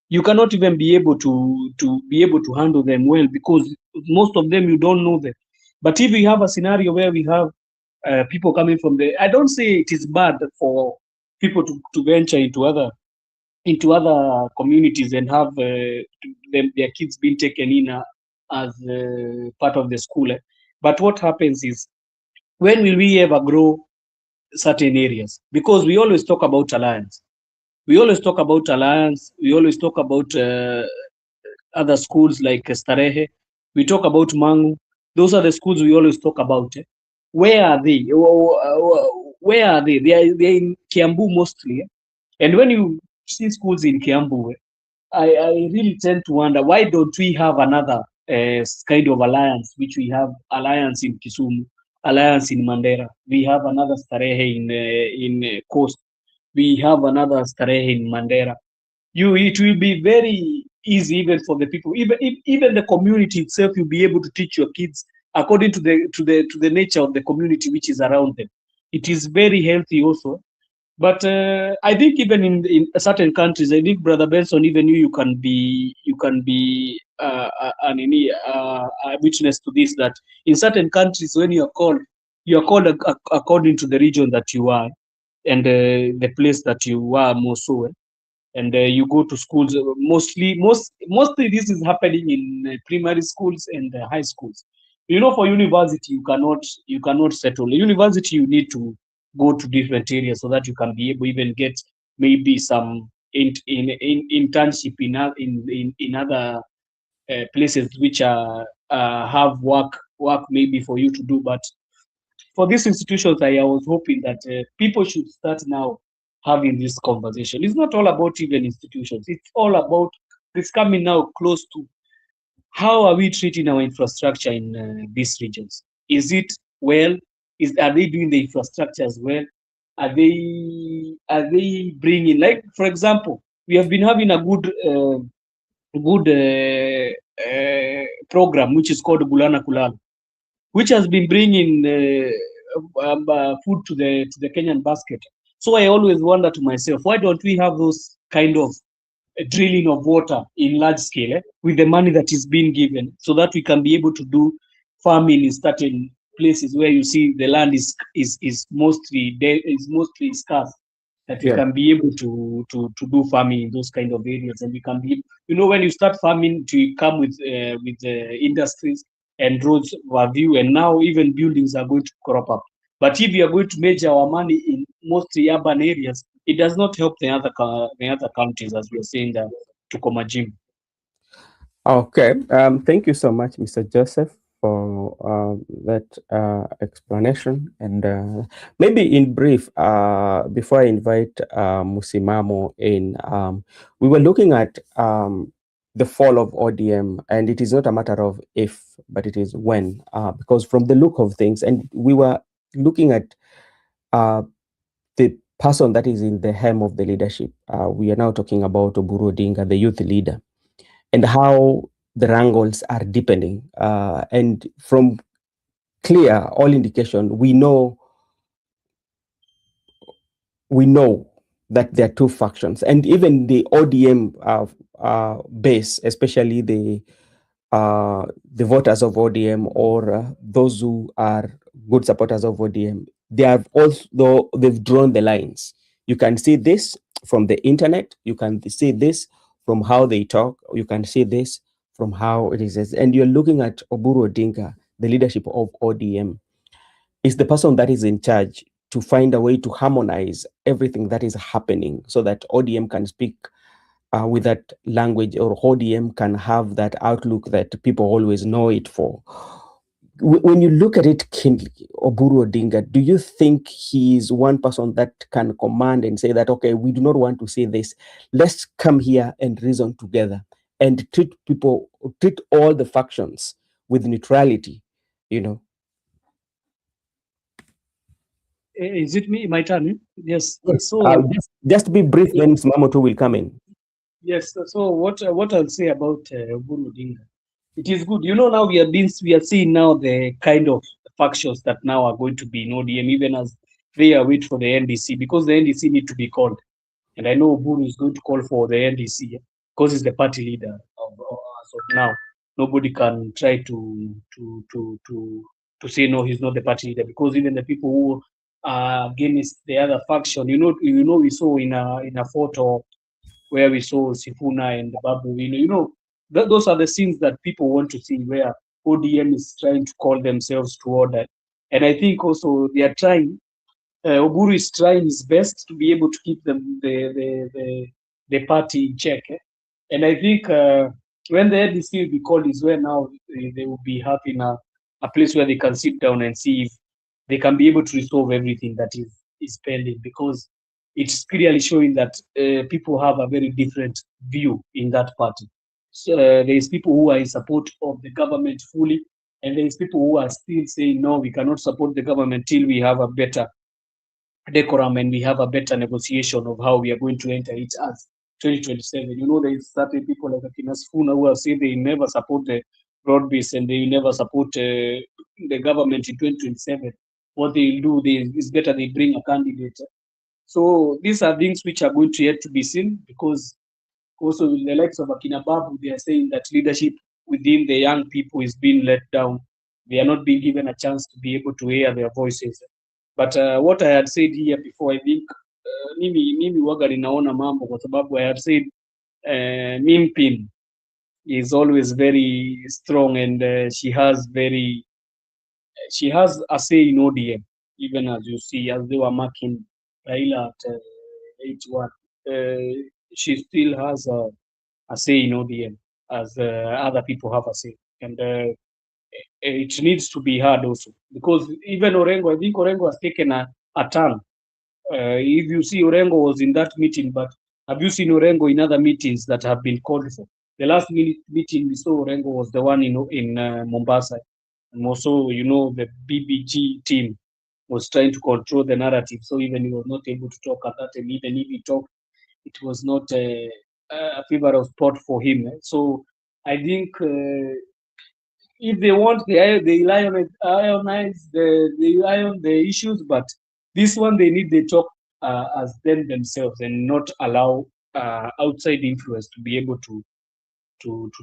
you cannot even be able to handle them well, because most of them you don't know them. But if we have a scenario where we have people coming from I don't say it is bad for people to venture into other communities and have their kids being taken in as part of the school. But what happens is, when will we ever grow certain areas? Because we always talk about alliance. We always talk about other schools like Starehe. We talk about Mangu. Those are the schools we always talk about. Where are they? Where are they? They're in Kiambu mostly. And when you see schools in Kiambu, I really tend to wonder, why don't we have another kind of alliance, which we have alliance in Kisumu, alliance in Mandera, we have another Starehe in Coast, we have another Starehe in Mandera. It will be very easy even for the people, even the community itself. You'll be able to teach your kids according to the nature of the community which is around them. It is very healthy also. But I think even in certain countries, I think Brother Benson, even you can be a witness to this, that in certain countries, when you are called according to the region that you are and the place that you are more so. And you go to schools. Mostly this is happening in primary schools and high schools. You know, for university, you cannot settle. University, you need to go to different areas so that you can be able even get maybe some internship in other places which have work maybe for you to do. But for these institutions, I was hoping that people should start now having this conversation. It's not all about even institutions. It's all about this coming now close to how are we treating our infrastructure in these regions? Is it well? Are they doing the infrastructure as well? Are they bringing, like, for example, we have been having a good program which is called Gulana Kulala, which has been bringing food to the Kenyan basket. So I always wonder to myself, why don't we have those kind of drilling of water in large scale with the money that is being given, so that we can be able to do farming in certain places where you see the land is mostly scarce, that we can be able to do farming in those kind of areas. And we can be, when you start farming, to come with industries, and roads were due, and now even buildings are going to crop up. But if we are going to measure our money in mostly urban areas, it does not help the other counties, as we are saying that to Komajim. Okay, thank you so much, Mr. Joseph, for that explanation. And maybe in brief, before I invite Musimamo in, we were looking at the fall of ODM, and it is not a matter of if, but it is when, because from the look of things, and we were looking at the person that is in the helm of the leadership. We are now talking about Oburu Odinga, the youth leader, and how the wrangles are deepening. And from clear, all indication, we know that there are two factions, and even the ODM base, especially the voters of ODM, or those who are good supporters of ODM, they have also, they've drawn the lines. You can see this from the internet. You can see this from how they talk. You can see this from how it is. And you're looking at Oburu Odinga, the leadership of ODM, is the person that is in charge to find a way to harmonize everything that is happening so that ODM can speak with that language, or ODM can have that outlook that people always know it for. When you look at it keenly, Oburu Odinga, do you think he is one person that can command and say that, okay, we do not want to say this, let's come here and reason together and treat all the factions with neutrality, you know? Is it me? My turn? Yes. Yes. So Just be brief, then Mamoto will come in. yes. So what I'll say about Oburu Odinga, it is good. You know, now we are seeing now the kind of factions that now are going to be in ODM, even as they are waiting for the NDC, because the NDC need to be called. And I know Oburu is going to call for the NDC because he's the party leader as of now. Nobody can try to say no, he's not the party leader, because even the people who are against the other faction, we saw in a photo where we saw Sifuna and Babu, those are the scenes that people want to see, where ODM is trying to call themselves to order. And I think also they are trying, Oburu is trying his best to be able to keep the party in check. And I think when the NDC will be called is where now they will be having a place where they can sit down and see if they can be able to resolve everything that is pending, because it's clearly showing that people have a very different view in that party. So there is people who are in support of the government fully, and there is people who are still saying, no, we cannot support the government till we have a better decorum and we have a better negotiation of how we are going to enter it as 2027. There is certain people like Akina Sifuna who have said they never support the broad base and they never support the government in 2027. What they'll do is better they bring a candidate. So these are things which are going to yet to be seen, because also with the likes of Akina Babu, they are saying that leadership within the young people is being let down. They are not being given a chance to be able to hear their voices. But what I had said here before, I think mimi waga ninaona mambo kwa sababu I had said Mimpin is always very strong, and she has a say in ODM, even as you see, as they were marking Raila at 81. She still has a say in ODM, as other people have a say. And it needs to be heard also, because even Orengo, I think Orengo has taken a turn. If you see, Orengo was in that meeting, but have you seen Orengo in other meetings that have been called for? The last meeting we saw Orengo was the one in Mombasa. And also, the BBG team was trying to control the narrative. So even he was not able to talk at that, and even if he talked, it was not a favorable spot for him. So I think if they want, they ionize the issues, but this one they need the talk as them themselves, and not allow outside influence to be able to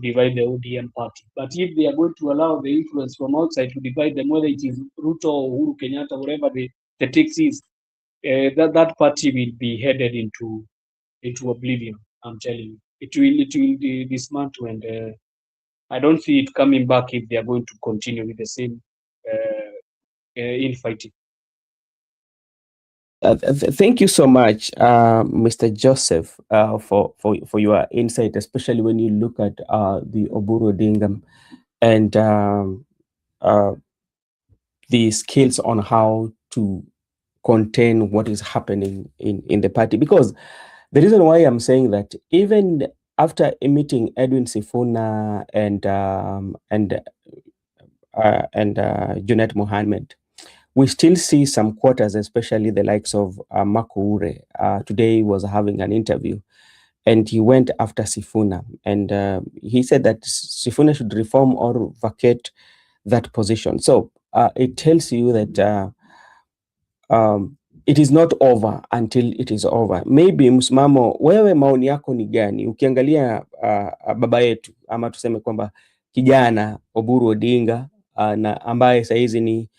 divide the ODM party. But if they are going to allow the influence from outside to divide them, whether it is Ruto or Uhuru Kenyatta, whatever the text is, that party will be headed into oblivion. I'm telling you, it will dismantle, and I don't see it coming back if they are going to continue with the same infighting. Thank you so much, Mr. Joseph, for your insight, especially when you look at the Oburu Odinga and the skills on how to contain what is happening in the party. Because the reason why I'm saying that, even after meeting Edwin Sifuna and Junet Mohammed, we still see some quarters, especially the likes of Marco Ure. Today was having an interview, and he went after Sifuna, and he said that Sifuna should reform or vacate that position. So it tells you that it is not over until it is over. Maybe msimamo, wewe maoni yako ni gani? Ukiangalia baba yetu, ama tuseme kwamba kijana Oburu Odinga na ambaye saizi ni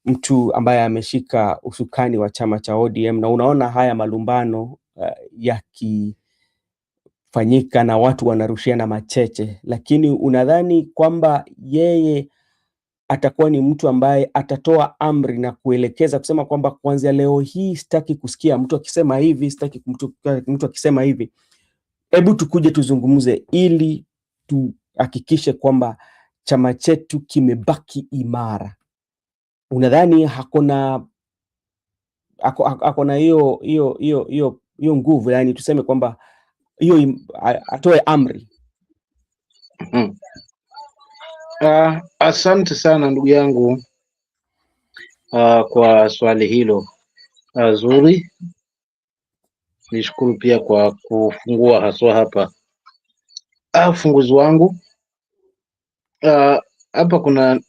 mtu ambaye ameshika usukani wa chama cha ODM, na unaona haya malumbano yakifanyika na watu wanarushiana macheche, lakini unadhani kwamba yeye atakuwa ni mtu ambaye atatoa amri na kuelekeza kusema kwamba kuanzia leo hii sitaki kusikia mtu akisema hivi, sitaki mtu akisema hivi, hebu tukuje tuzungumze ili tuhakikishe kwamba chama chetu kimebaki imara? Unadhani hakuna hiyo nguvu, yani tuseme kwamba hiyo atoe amri? Asante sana ndugu yangu kwa swali hilo zuri. Nishukuru pia kwa kufungua haswa hapa ufunguzi wangu. Hapa kuna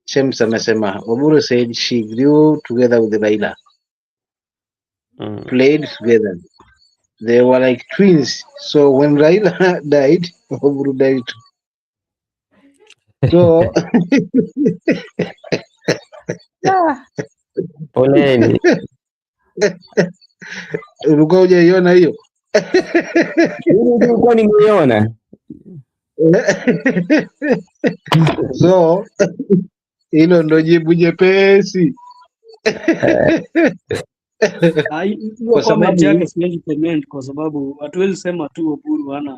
Shems amesema, Oburu said she grew together with Raila. Played together. They were like twins. So when Raila died, Oburu died too. So poleni. ulikuwa hujaiona hiyo? Ulikuwa nimeiona. So hilo ndo jibu jepesi. Kwa sababu yake siwezi comment, kwa sababu hatuwezi sema tu Oburu hana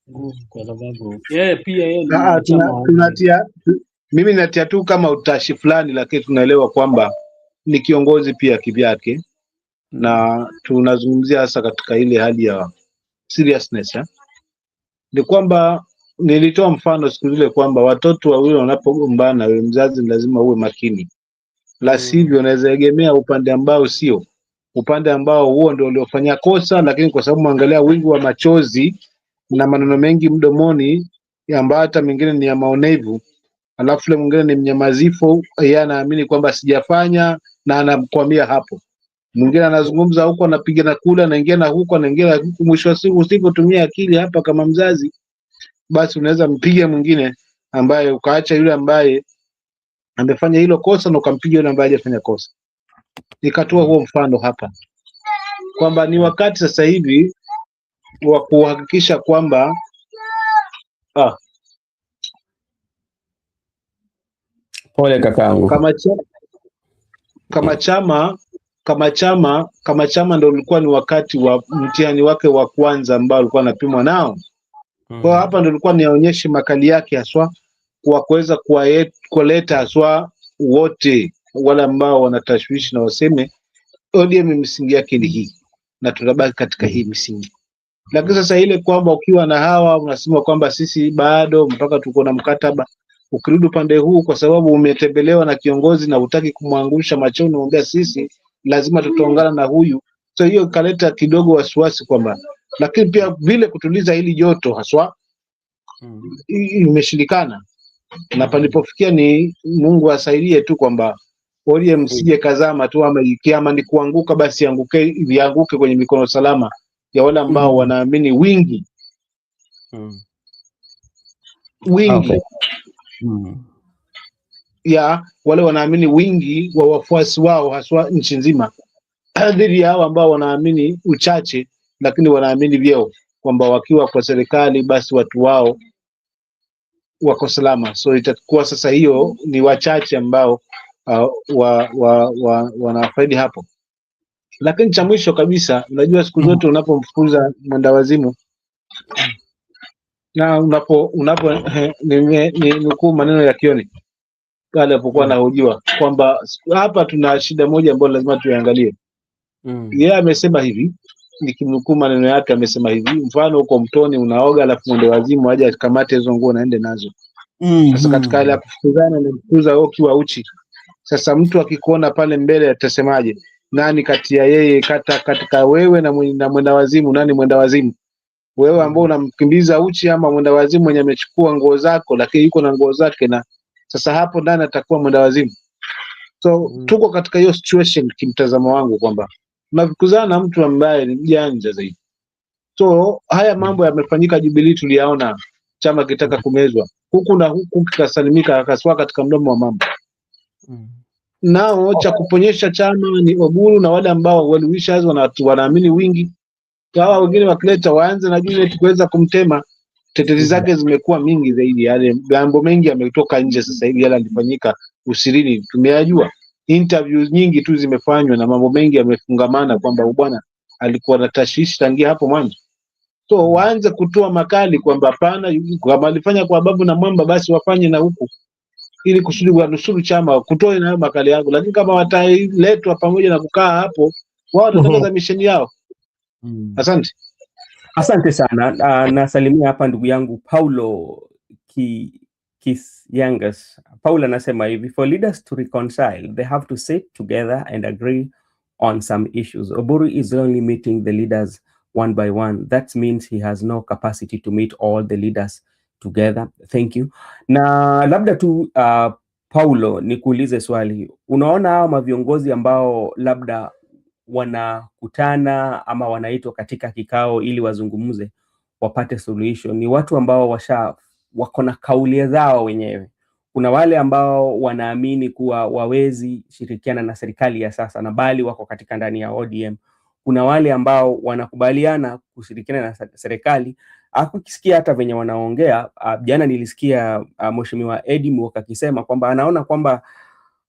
nguvu, kwa sababu pia yeye tunatia, mimi natia tu kama utashi fulani, lakini tunaelewa kwamba ni kiongozi pia kivyake, na tunazungumzia hasa katika ile hali ya seriousness. Ni kwamba nilitoa mfano siku zile kwamba watoto wawili wanapogombana, wewe mzazi lazima uwe makini, la sivyo unaweza egemea upande ambao sio upande ambao huo ndio uliofanya kosa, lakini kwa sababu mwangalia wingi wa machozi na maneno mengi mdomoni ambayo hata mengine ni ya maonevu, alafu yule mwingine ni mnyamazifu, yeye anaamini kwamba sijafanya na anamkwamia hapo. Mwingine anazungumza huko, anapiga na kula, anaingia na huko, anaingia na huko. Mwisho wa siku usipotumia akili hapa kama mzazi, basi unaweza mpiga mwingine ambaye ukaacha yule ambaye amefanya hilo kosa na ukampiga yule ambaye hajafanya kosa. Nikatoa huo mfano hapa kwamba ni wakati sasa hivi wa kuhakikisha kwamba pole kakangu, kama chama ndio ulikuwa ni wakati wa mtihani wake wa kwanza ambao alikuwa anapimwa nao. Kwa hapa ndio ulikuwa nionyeshe makali yake haswa kwa kuweza kuleta haswa wote wale ambao wanatashwishi na waseme ODM misingi yake ni hii na tunabaki katika hii misingi. Lakini sasa ile kwamba ukiwa na hawa unasema kwamba sisi bado mpaka tuko na mkataba, ukirudi upande huu kwa sababu umetembelewa na kiongozi na hutaki kumwangusha machoni, unaambia sisi lazima tutaungana na huyu. So hiyo kaleta kidogo wasiwasi kwamba, lakini pia vile kutuliza hili joto haswa imeshindikana, na palipofikia ni Mungu asaidie tu kwamba ODM msije kazama tu, ama ikiama ni kuanguka basi vianguke kwenye mikono salama ya wale ambao wanaamini wingi ya wale wanaamini wingi wa wafuasi wao haswa nchi nzima dhidi ya hao ambao wanaamini uchache lakini wanaamini vyeo, kwamba wakiwa kwa serikali basi watu wao wako salama. So itakuwa sasa hiyo ni wachache ambao wanafaidi hapo. Lakini cha mwisho kabisa, unajua siku zote unapomfukuza mwendawazimu na nukuu maneno ya Kioni pale alipokuwa anahojiwa kwamba hapa tuna shida moja ambayo lazima tuiangalie. Yeye amesema hivi, nikimnukuu maneno yake, amesema hivi, mfano uko mtoni unaoga, alafu mwendawazimu aje akamate hizo nguo naende nazo. Sasa katika hali ya kufukuzana na mkuza ukiwa uchi, sasa mtu akikuona pale mbele atasemaje? Nani kati ya yeye katika wewe na mwendawazimu, nani mwendawazimu? Wewe ambao unamkimbiza uchi, ama mwendawazimu mwenye amechukua nguo zako lakini yuko na nguo zake? Na sasa hapo ndani atakuwa mwendawazimu. So tuko katika hiyo situation kimtazamo wangu kwamba tunafukuzana na mtu ambaye ni mjanja zaidi. So haya mambo yamefanyika Jubilee, tuliyaona chama kitaka kumezwa huku na huku, kikasalimika akaswa katika mdomo wa mambo. Nao cha kuponyesha chama ni Oburu na wale ambao well wishers wanaamini wingi. Hawa wengine wakileta waanze na Juliet kuweza kumtema. Tetezi zake zimekuwa mingi zaidi, yale mambo mengi yametoka nje sasa hivi, yale yalifanyika usirini tumeyajua. Interviews nyingi tu zimefanywa na mambo mengi yamefungamana kwamba bwana alikuwa na tashwishi tangia hapo mwanzo. So waanze kutoa makali kwamba hapana, kama alifanya kwa Babu na Mwamba basi wafanye na huku, ili kusudi wanusuru chama, kutoe nayo makali yako. Lakini kama wataletwa pamoja na kukaa hapo, wao watatangaza misheni yao. Asante. Asante sana. Nasalimia hapa ndugu yangu Paulo Kisyangas. Paulo anasema hivi, for leaders to reconcile, they have to sit together and agree on some issues. Oburu is only meeting the leaders one by one. That means he has no capacity to meet all the leaders together. Thank you. Na labda tu Paulo, nikuulize swali. Unaona hao maviongozi ambao labda wanakutana ama wanaitwa katika kikao ili wazungumze wapate solution, ni watu ambao wako na kauli zao wenyewe. Kuna wale ambao wanaamini kuwa wawezi shirikiana na serikali ya sasa na bali wako katika ndani ya ODM. Kuna wale ambao wanakubaliana kushirikiana na serikali. Akisikia hata venye wanaongea, jana nilisikia Mheshimiwa Eddie Mwoka akisema kwamba anaona kwamba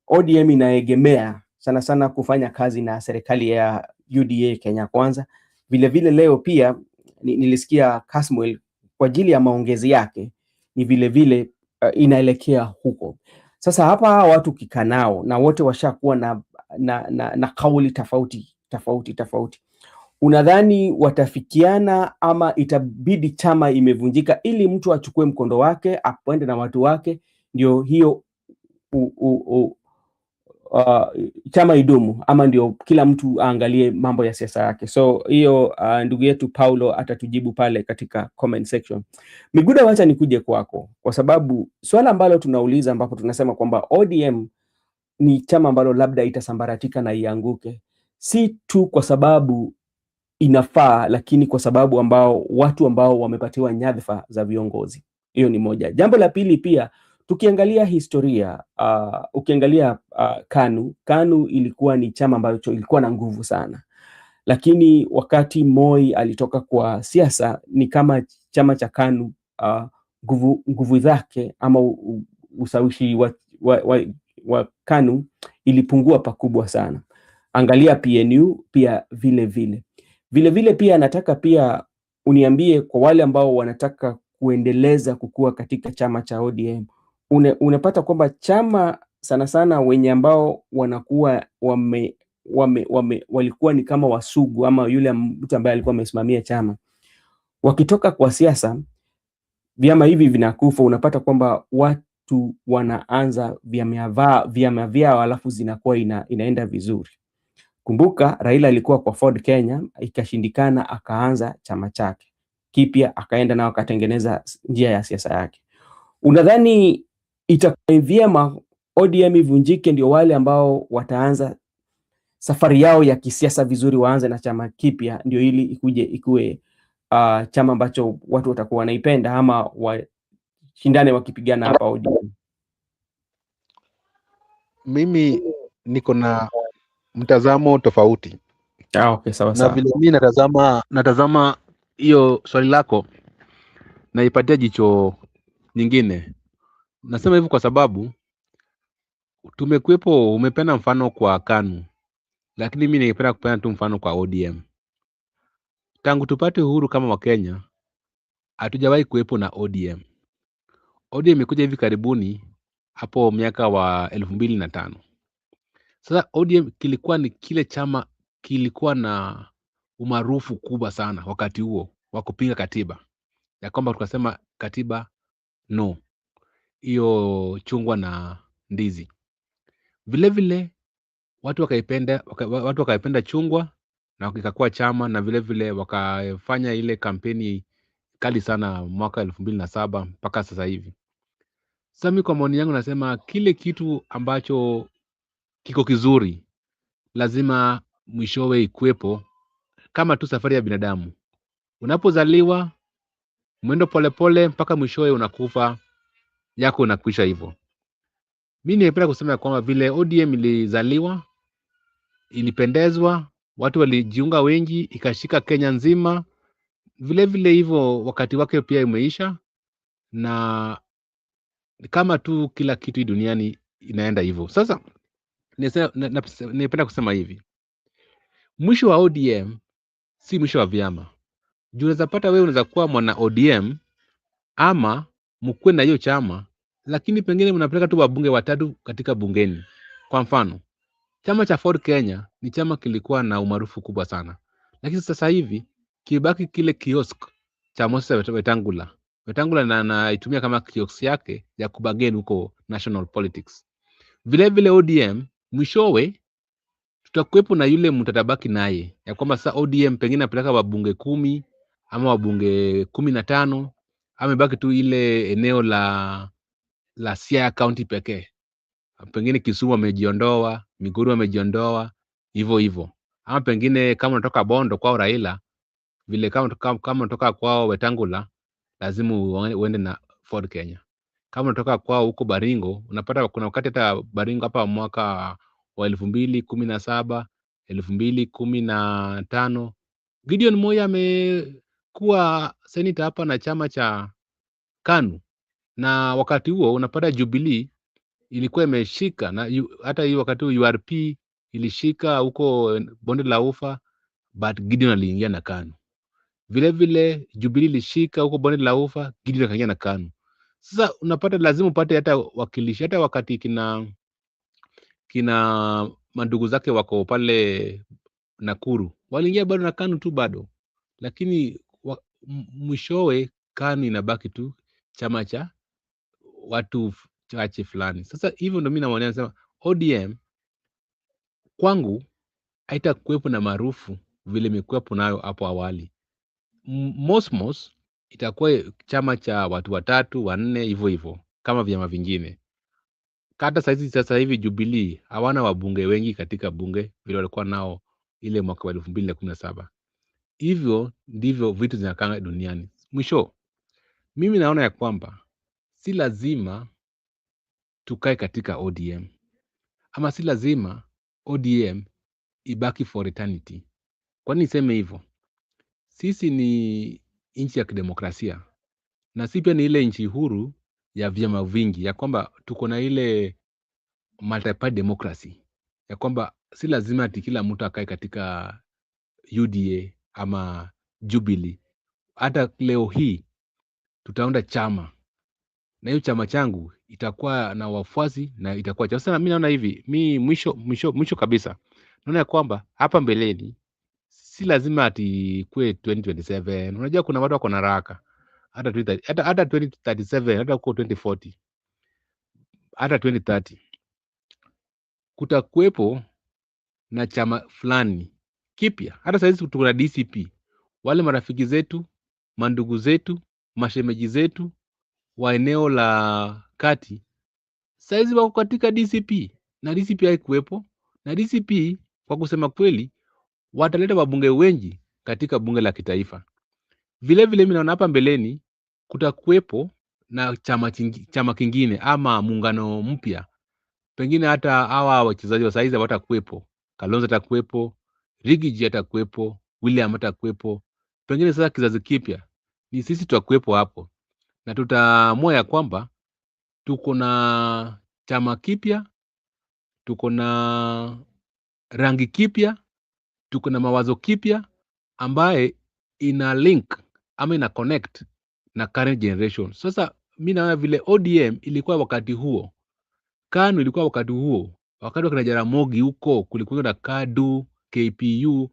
ODM inaegemea sana sana kufanya kazi na serikali ya UDA Kenya Kwanza. Vile vile leo pia nilisikia Kasmuel kwa ajili ya maongezi yake ni vile vile inaelekea huko. Sasa hapa watu kikanao na wote washakuwa na kauli tofauti. Unadhani watafikiana ama itabidi chama imevunjika ili mtu achukue mkondo wake apende na watu wake ndio hiyo chama idumu, ama ndio kila mtu aangalie mambo ya siasa yake? So hiyo ndugu yetu Paulo atatujibu pale katika comment section. Miguda, wacha nikuje kwako, kwa sababu swala ambalo tunauliza ambapo tunasema kwamba ODM ni chama ambalo labda itasambaratika na ianguke, si tu kwa sababu inafaa, lakini kwa sababu watu ambao wamepatiwa nyadhifa za viongozi. Hiyo ni moja. Jambo la pili pia, tukiangalia historia, ukiangalia KANU ilikuwa ni chama ambacho ilikuwa na nguvu sana, lakini wakati Moi alitoka kwa siasa, ni kama chama cha KANU nguvu zake ama usawishi wa KANU ilipungua pakubwa sana. Angalia PNU pia vile pia. Nataka pia uniambie kwa wale ambao wanataka kuendeleza kukua katika chama cha ODM, unapata kwamba chama sana sana wenye ambao wanakuwa walikuwa ni kama wasugu ama yule mtu ambaye alikuwa amesimamia chama, wakitoka kwa siasa, vyama hivi vinakufa. Unapata kwamba watu wanaanza vyama vyao alafu zinakuwa inaenda vizuri. Kumbuka Raila alikuwa kwa Ford Kenya, ikashindikana, akaanza chama chake kipya, akaenda nao akatengeneza njia ya siasa yake. Unadhani itakuwa vyema ODM ivunjike ndio wale ambao wataanza safari yao ya kisiasa vizuri waanze na chama kipya ndio ili ikue chama ambacho watu watakuwa wanaipenda, ama washindane wakipigana hapa ODM? Mimi niko na mtazamo tofauti. Okay, sawa. Na vile mimi natazama hiyo swali lako naipatia jicho nyingine. Nasema hivyo kwa sababu tumekuwepo, umependa mfano kwa KANU, lakini mimi ningependa kupenda tu mfano kwa ODM. Tangu tupate uhuru kama Wakenya, hatujawahi kuwepo na ODM. ODM imekuja hivi karibuni hapo miaka wa 2005. Sasa ODM kilikuwa ni kile chama kilikuwa na umaarufu kubwa sana wakati huo wa kupinga katiba, ya kwamba tukasema katiba no, hiyo chungwa na ndizi. Vile vile watu wakaipenda chungwa na ikakuwa chama, na vile vile wakafanya ile kampeni kali sana mwaka 2007 mpaka sasa hivi. Sasa mimi kwa maoni yangu nasema kile kitu ambacho kiko kizuri lazima mwishowe ikuwepo, kama tu safari ya binadamu. Unapozaliwa mwendo polepole mpaka mwishowe unakufa, yako unakwisha hivyo. Mimi ningependa kusema kwamba vile ODM ilizaliwa, ilipendezwa, watu walijiunga wengi, ikashika Kenya nzima. Vile vile hivyo wakati wake pia umeisha, na kama tu kila kitu duniani inaenda hivyo. Sasa ningependa kusema hivi, mwisho wa ODM si mwisho wa vyama. Juu unaweza pata wewe unaweza kuwa mwana ODM ama mkuwe na hiyo chama, lakini pengine mnapeleka tu wabunge watatu katika bungeni. Kwa mfano, chama cha Ford Kenya ni chama kilikuwa na umaarufu kubwa sana, lakini sasa hivi kibaki kile kiosk cha Moses Wetangula. Wetangula na anaitumia kama kiosk yake ya kubageni huko national politics. Vile vile ODM mwishowe tutakuwepo na yule mtatabaki naye, ya kwamba sasa ODM pengine apeleka wabunge 10 ama wabunge 15, amebaki tu ile eneo la Siaya County pekee. Pengine Kisumu amejiondoa, Migori amejiondoa, hivyo hivyo. Ama pengine kama unatoka Bondo kwao Raila, vile kama unatoka kwao Wetangula, lazima uende na Ford Kenya. Kama unatoka kwao huko Baringo, unapata kuna wakati hata Baringo hapa mwaka wa 2017, 2015, Gideon Moi amekuwa senator hapa na chama cha KANU, na wakati huo unapata Jubilee ilikuwa imeshika, na hata hiyo wakati huo URP ilishika huko Bonde la Ufa, but Gideon aliingia na KANU. Vile vile Jubilee ilishika huko Bonde la Ufa, Gideon akaingia na KANU. Sasa unapata lazima upate hata wakilishi, hata wakati kina mandugu zake wako pale Nakuru, waliingia bado na KANU tu bado, lakini mwishowe KANU inabaki tu chama cha watu chache fulani. Sasa hivyo ndio mimi naona nasema ODM kwangu haitakuwepo na maarufu vile imekuwepo nayo hapo awali. Most itakuwa chama cha watu watatu, wanne, hivyo hivyo kama vyama vingine. Hata sasa hivi Jubilee hawana wabunge wengi katika bunge vile walikuwa nao ile mwaka wa 2017. Hivyo ndivyo vitu zinakanga duniani. Mwisho, mimi naona ya kwamba si lazima tukae katika ODM, ama si lazima ODM ibaki for eternity. Kwa nini niseme hivyo? Sisi ni nchi ya kidemokrasia, na si pia ni ile nchi huru ya vyama vingi, ya kwamba tuko na ile multi-party democracy, ya kwamba si lazima ati kila mtu akae katika UDA ama Jubilee. Hata leo hii tutaunda chama, na hiyo chama changu itakuwa na wafuasi na itakuwa chama. Sasa mimi naona hivi, mwisho kabisa naona ya kwamba hapa mbeleni si lazima ati kwe 2027. Unajua kuna watu wako na haraka, hata 2037, hata huko 2040, hata 2030 kutakuwepo na chama fulani kipya. Hata sasa hivi tuko na DCP, wale marafiki zetu, mandugu zetu, mashemeji zetu wa eneo la kati saizi wako katika DCP, na DCP haikuwepo, na DCP kwa kusema kweli wataleta wabunge wengi katika bunge la kitaifa. Vile vile mimi naona hapa mbeleni kutakuwepo na chama kingine ama muungano mpya. Pengine hata hawa wachezaji wa saizi hawatakuwepo. Kalonzo atakuwepo, Rigiji atakuwepo, William atakuwepo. Pengine sasa kizazi kipya ni sisi tutakuwepo hapo, na tutaamua ya kwamba tuko na chama kipya, tuko na rangi kipya, tuko na mawazo kipya ambaye ina link ama ina connect na current generation. Sasa mimi naona vile ODM ilikuwa wakati huo, KANU ilikuwa wakati huo, wakati wa kina Jaramogi huko kulikuwa na KADU, KPU.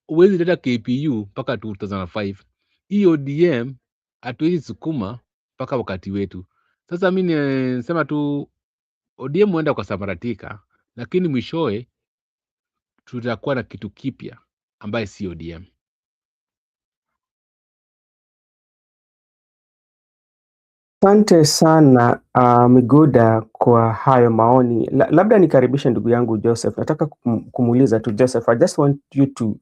Huwezi leta KPU mpaka 2005. Hii ODM hatuwezi sukuma mpaka wakati wetu. Sasa mimi nisema tu ODM huenda kwa samaratika, lakini mwishowe tutakuwa na kitu kipya ambaye si ODM. Asante sana Miguda kwa hayo maoni. Labda nikaribishe ndugu yangu Joseph. Nataka kumuuliza tu Joseph, I just want you to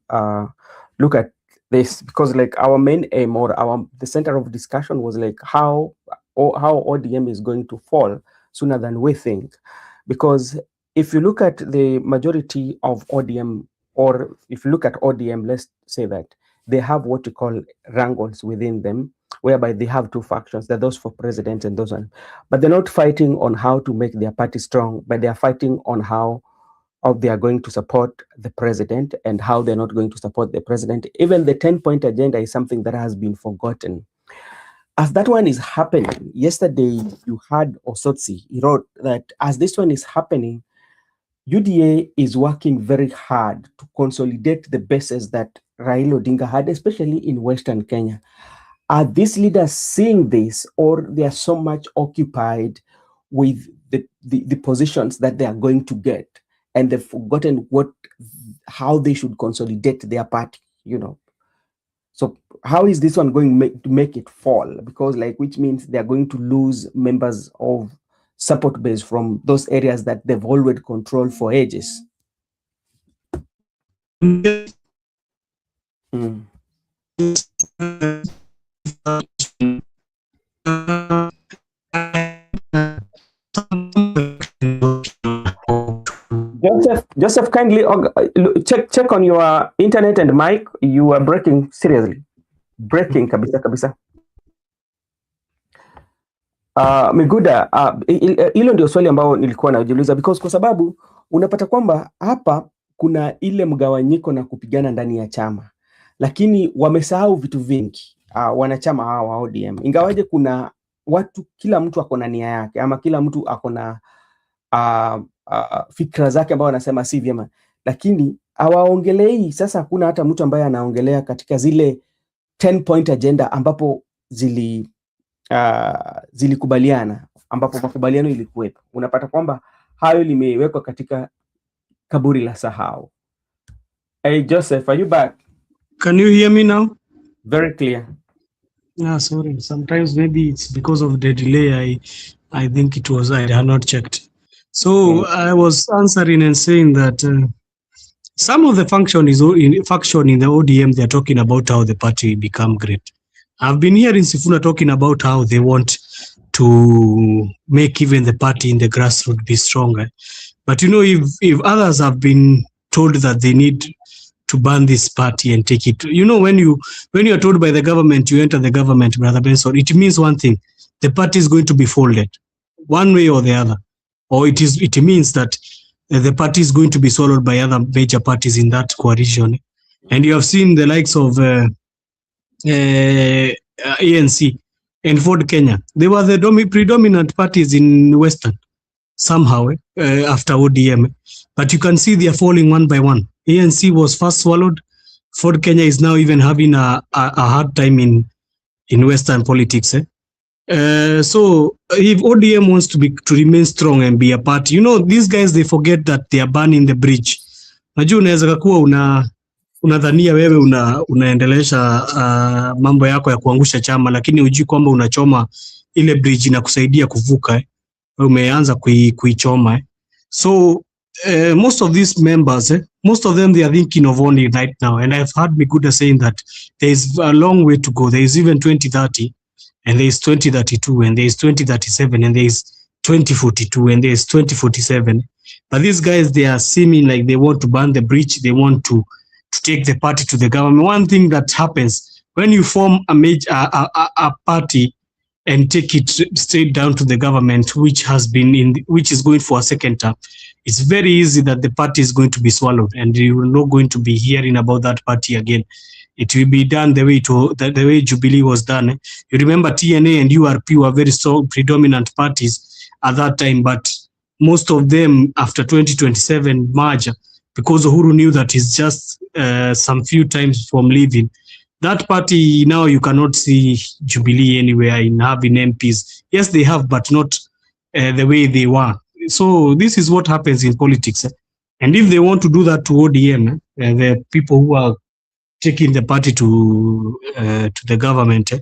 look at this because like our main aim or the center of discussion was like how ODM is going to fall sooner than we think. Because if you look at the majority of ODM, or if you look at ODM, let's say that they have what you call wrangles within them, whereby they have two factions. They're those for president and those one, but they're not fighting on how to make their party strong, but they are fighting on how they are going to support the president and how they're not going to support the president. Even the 10-point agenda is something that has been forgotten. As that one is happening, yesterday you had Osotsi, he wrote that as this one is happening, UDA is working very hard to consolidate the bases that Raila Odinga had, especially in Western Kenya. Are these leaders seeing this, or they are so much occupied with the positions that they are going to get, and they've forgotten how they should consolidate their party, you know? So how is this one going to make it fall? Because which means they are going to lose members of support base from those areas that they've already controlled for ages. Mm. Joseph, kindly check on your internet and mic. You are breaking seriously. Breaking kabisa. Miguda, hilo ndio swali ambao nilikuwa najiuliza, because kwa sababu unapata kwamba hapa kuna ile mgawanyiko na kupigana ndani ya chama, lakini wamesahau vitu vingi wanachama hawa wa ODM. Ingawaje kuna watu, kila mtu ako na nia yake, ama kila mtu ako na fikra zake ambao wanasema si vyema, lakini hawaongelei. Sasa hakuna hata mtu ambaye anaongelea katika zile 10-point agenda ambapo zilikubaliana, ambapo makubaliano ilikuwepo. Unapata kwamba hayo limewekwa katika kaburi la sahau. Hey Joseph, are you back? Can you hear me now? Very clear. Sorry, sometimes maybe it's because of the delay. I think it was I had not checked. So I was answering and saying that some of the faction in the ODM, they're talking about how the party become great. I've been hearing Sifuna talking about how they want to make even the party in the grassroots be stronger. But you know, if others have been told that they need to ban this party and take it, you know, when you are told by the government you enter the government, Brother Benson, it means one thing: the party is going to be folded, one way or the other, or it means that the party is going to be swallowed by other major parties in that coalition. And you have seen the likes of ANC and Ford Kenya. They were the predominant parties in Western somehow after ODM, but you can see they are falling one by one. ANC was first swallowed. Ford Kenya is now even having a hard time in Western politics. So if ODM wants to remain strong and be a party, you know, these guys, they forget that they are burning the bridge. Najua unaweza kuwa unadhania wewe unaendelesha mambo yako ya kuangusha chama, lakini hujui kwamba unachoma ile bridge na kusaidia kuvuka. Umeanza kuichoma. So most of these members, most of them, they are thinking of only right now. And I've heard Miguda saying that there is a long way to go. There is even 2030, and there is 2032, and there is 2037, and there is 2042, and there is 2047. But these guys, they are seeming like they want to burn the bridge. They want to take the party to the government. One thing that happens when you form a party and take it straight down to the government, which is going for a second term, it's very easy that the party is going to be swallowed, and you are not going to be hearing about that party again. It will be done the way Jubilee was done. You remember TNA and URP were very strong, predominant parties at that time, but most of them after 2027 merge, because Uhuru knew that he's just some few times from leaving. That party now you cannot see Jubilee anywhere in having MPs. Yes, they have, but not the way they were. So this is what happens in politics. And if they want to do that to ODM, the people who are taking the party to the government,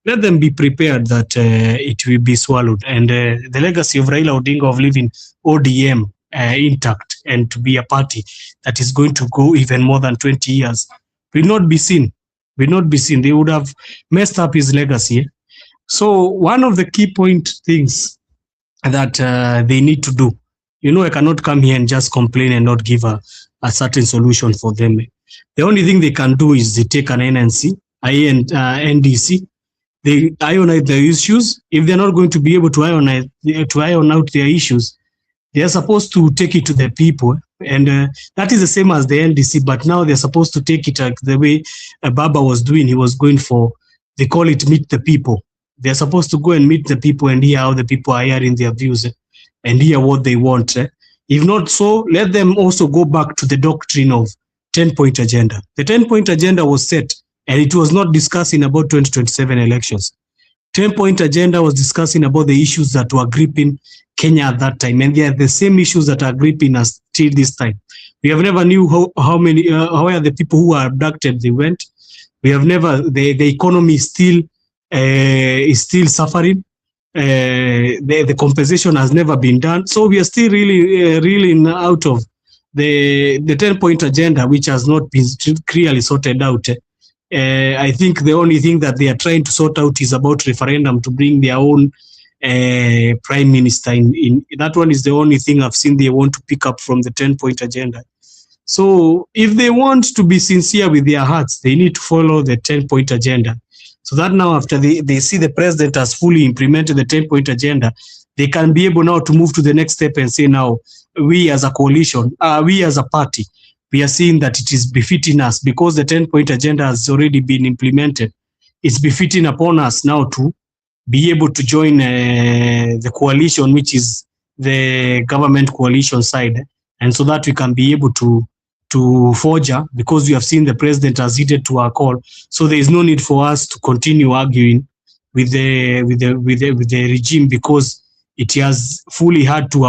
let them be prepared that it will be swallowed. And the legacy of Raila Odinga of leaving ODM intact and to be a party that is going to go even more than 20 years will not be seen. They would have messed up his legacy. So one of the key things that they need to do, I cannot come here and just complain and not give a certain solution for them. The only thing they can do is they take an NDC, they iron out their issues. If they're not going to be able to iron out their issues, they are supposed to take it to the people. And that is the same as the NDC, but now they're supposed to take it the way Baba was doing. He was going for, they call it meet the people. They're supposed to go and meet the people and hear how the people are hearing their views and hear what they want. If not so, let them also go back to the doctrine of 10-point agenda. The 10-point agenda was set, and it was not discussing about 2027 elections. 10-point agenda was discussing about the issues that were gripping Kenya at that time, and they are the same issues that are gripping us till this time. We have never knew how are the people who are abducted they went. We have never, the economy is still suffering. The compensation has never been done. So we are still really out of the 10-point agenda, which has not been clearly sorted out. I think the only thing that they are trying to sort out is about referendum to bring their own prime minister in. That one is the only thing I've seen they want to pick up from the 10-point agenda. So if they want to be sincere with their hearts, they need to follow the 10-point agenda. So that now after they see the president has fully implemented the 10-point agenda, they can be able now to move to the next step and say, now we as a coalition, we as a party, we are seeing that it is befitting us because the 10-point agenda has already been implemented. It's befitting upon us now to be able to join the coalition, which is the government coalition side. And so that we can be able to forge, because we have seen the president has heeded to our call. So there is no need for us to continue arguing with the regime, because it has fully heard to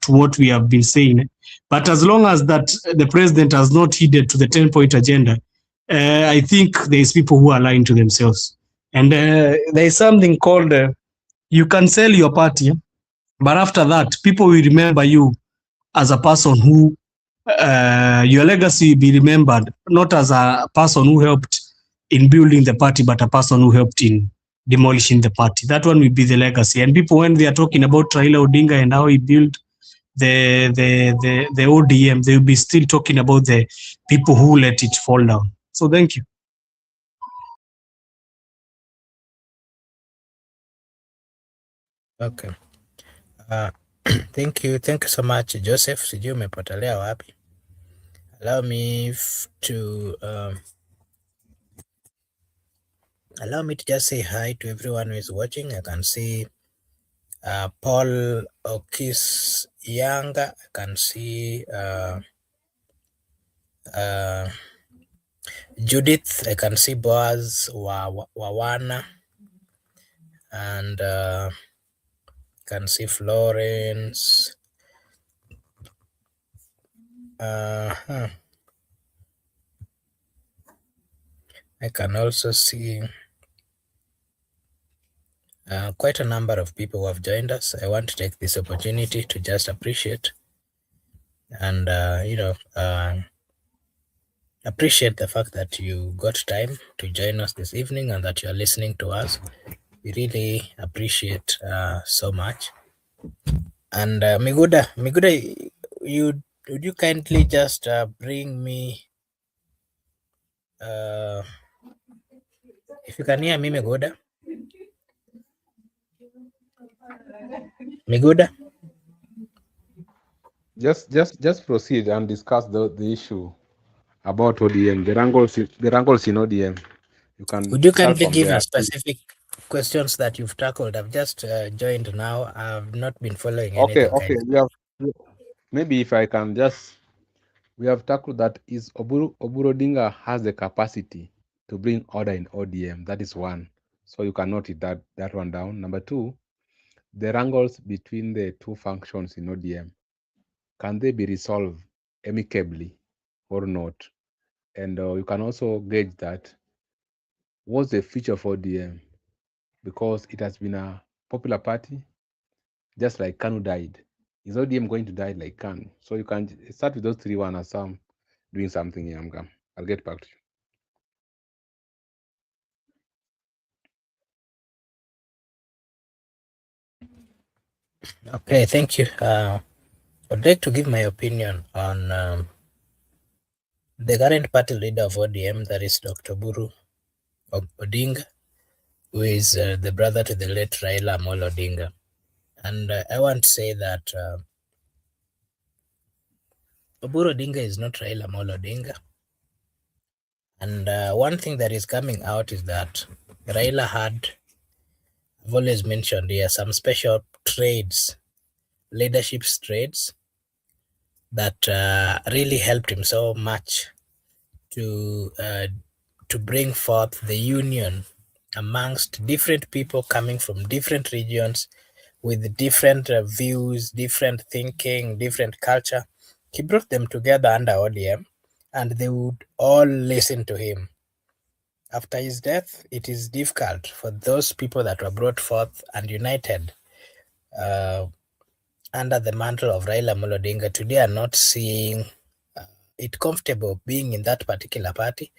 what we have been saying. But as long as that the president has not heeded to the 10-point agenda, I think there is people who are lying to themselves. And there is something called you can sell your party, but after that, people will remember you as a person who your legacy will be remembered not as a person who helped in building the party, but a person who helped in demolishing the party. That one will be the legacy. And people, when they are talking about Raila Odinga and how he built the ODM, they will be still talking about the people who let it fall down. So thank you. Okay. Thank you so much, Joseph. Sijui umepotelea wapi. Allow me to just say hi to everyone who is watching. I can see Paul Okis Yanga. I can see Judith. I can see Boaz Wawana, and can see Florence. I can also see quite a number of people who have joined us. I want to take this opportunity to just appreciate and appreciate the fact that you got time to join us this evening and that you are listening to us. We really appreciate so much. And Miguda, would you kindly just bring me, if you can hear me, Miguda? Miguda? Just proceed and discuss the issue about ODM, the wrangles in ODM. You can Would you start kindly from give there. a specific questions that you've tackled? I've just joined now. I've not been following Okay, anything okay. kindly. Maybe if I can just, we have tackled that is Oburu Odinga has the capacity to bring order in ODM. That is one. So you can note it, that one down. Number two, the wrangles between the two functions in ODM, can they be resolved amicably or not? And you can also gauge that, what's the future of ODM? Because it has been a popular party, just like KANU died. Is ODM going to die like KANU? So you can start with those three one as some doing something here. I'll get back to you. Okay, thank you. I'd like to give my opinion on the current party leader of ODM, that is Dr. Buru Odinga, who is the brother to the late Raila Amolo Odinga. And I want to say that Oburu Odinga is not Raila Amolo Odinga. And one thing that is coming out is that Raila had, I've always mentioned here, some special traits, leadership traits that really helped him so much to bring forth the union amongst different people coming from different regions with different views, different thinking, different culture. He brought them together under ODM, and they would all listen to him. After his death, it is difficult for those people that were brought forth and united under the mantle of Raila Amolo Odinga today are not seeing it comfortable being in that particular party.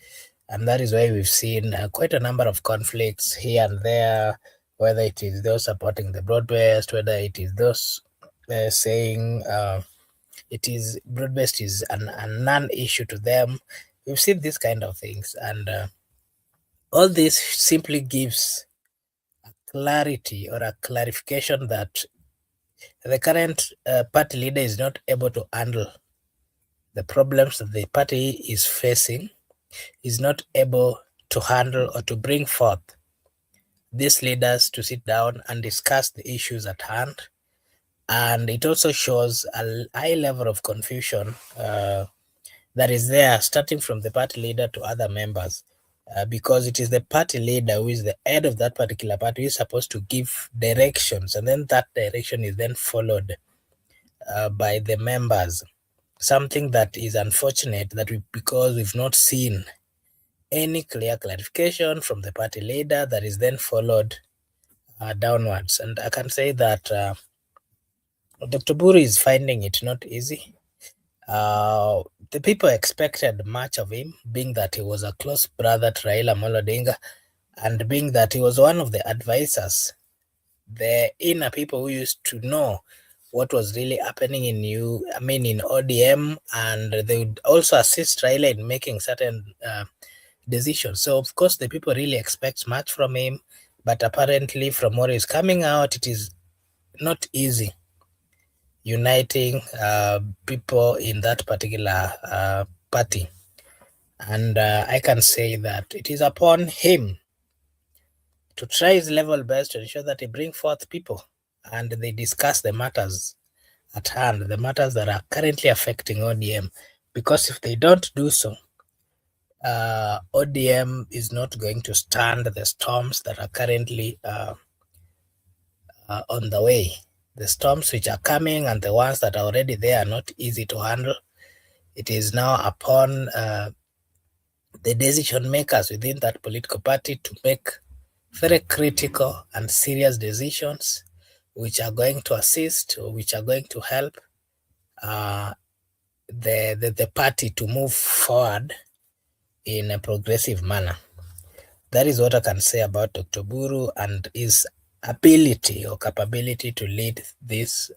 And that is why we've seen quite a number of conflicts here and there, whether it is those supporting the Broad-Based, whether it is those saying it is Broad-Based is a non-issue to them. We've seen these kind of things. And all this simply gives a clarity or a clarification that the current party leader is not able to handle the problems that the party is facing, is not able to handle or to bring forth these leaders to sit down and discuss the issues at hand. And it also shows a high level of confusion that is there, starting from the party leader to other members. Because it is the party leader who is the head of that particular party who is supposed to give directions, and then that direction is then followed by the members. Something that is unfortunate that because we've not seen any clear clarification from the party leader that is then followed downwards. And I can say that Dr. Buri is finding it not easy. The people expected much of him, being that he was a close brother to Raila Amolo Odinga, and being that he was one of the advisors, the inner people who used to know what was really happening in ODM, and they would also assist Raila in making certain decisions. So of course the people really expect much from him, but apparently from what is coming out, it is not easy uniting people in that particular party. And I can say that it is upon him to try his level best to ensure that he bring forth people and they discuss the matters at hand, the matters that are currently affecting ODM. Because if they don't do so, ODM is not going to stand the storms that are currently on the way. The storms which are coming and the ones that are already there are not easy to handle. It is now upon the decision makers within that political party to make very critical and serious decisions which are going to assist or which are going to help the party to move forward in a progressive manner. That is what I can say about Dr. Buru and his ability or capability to lead this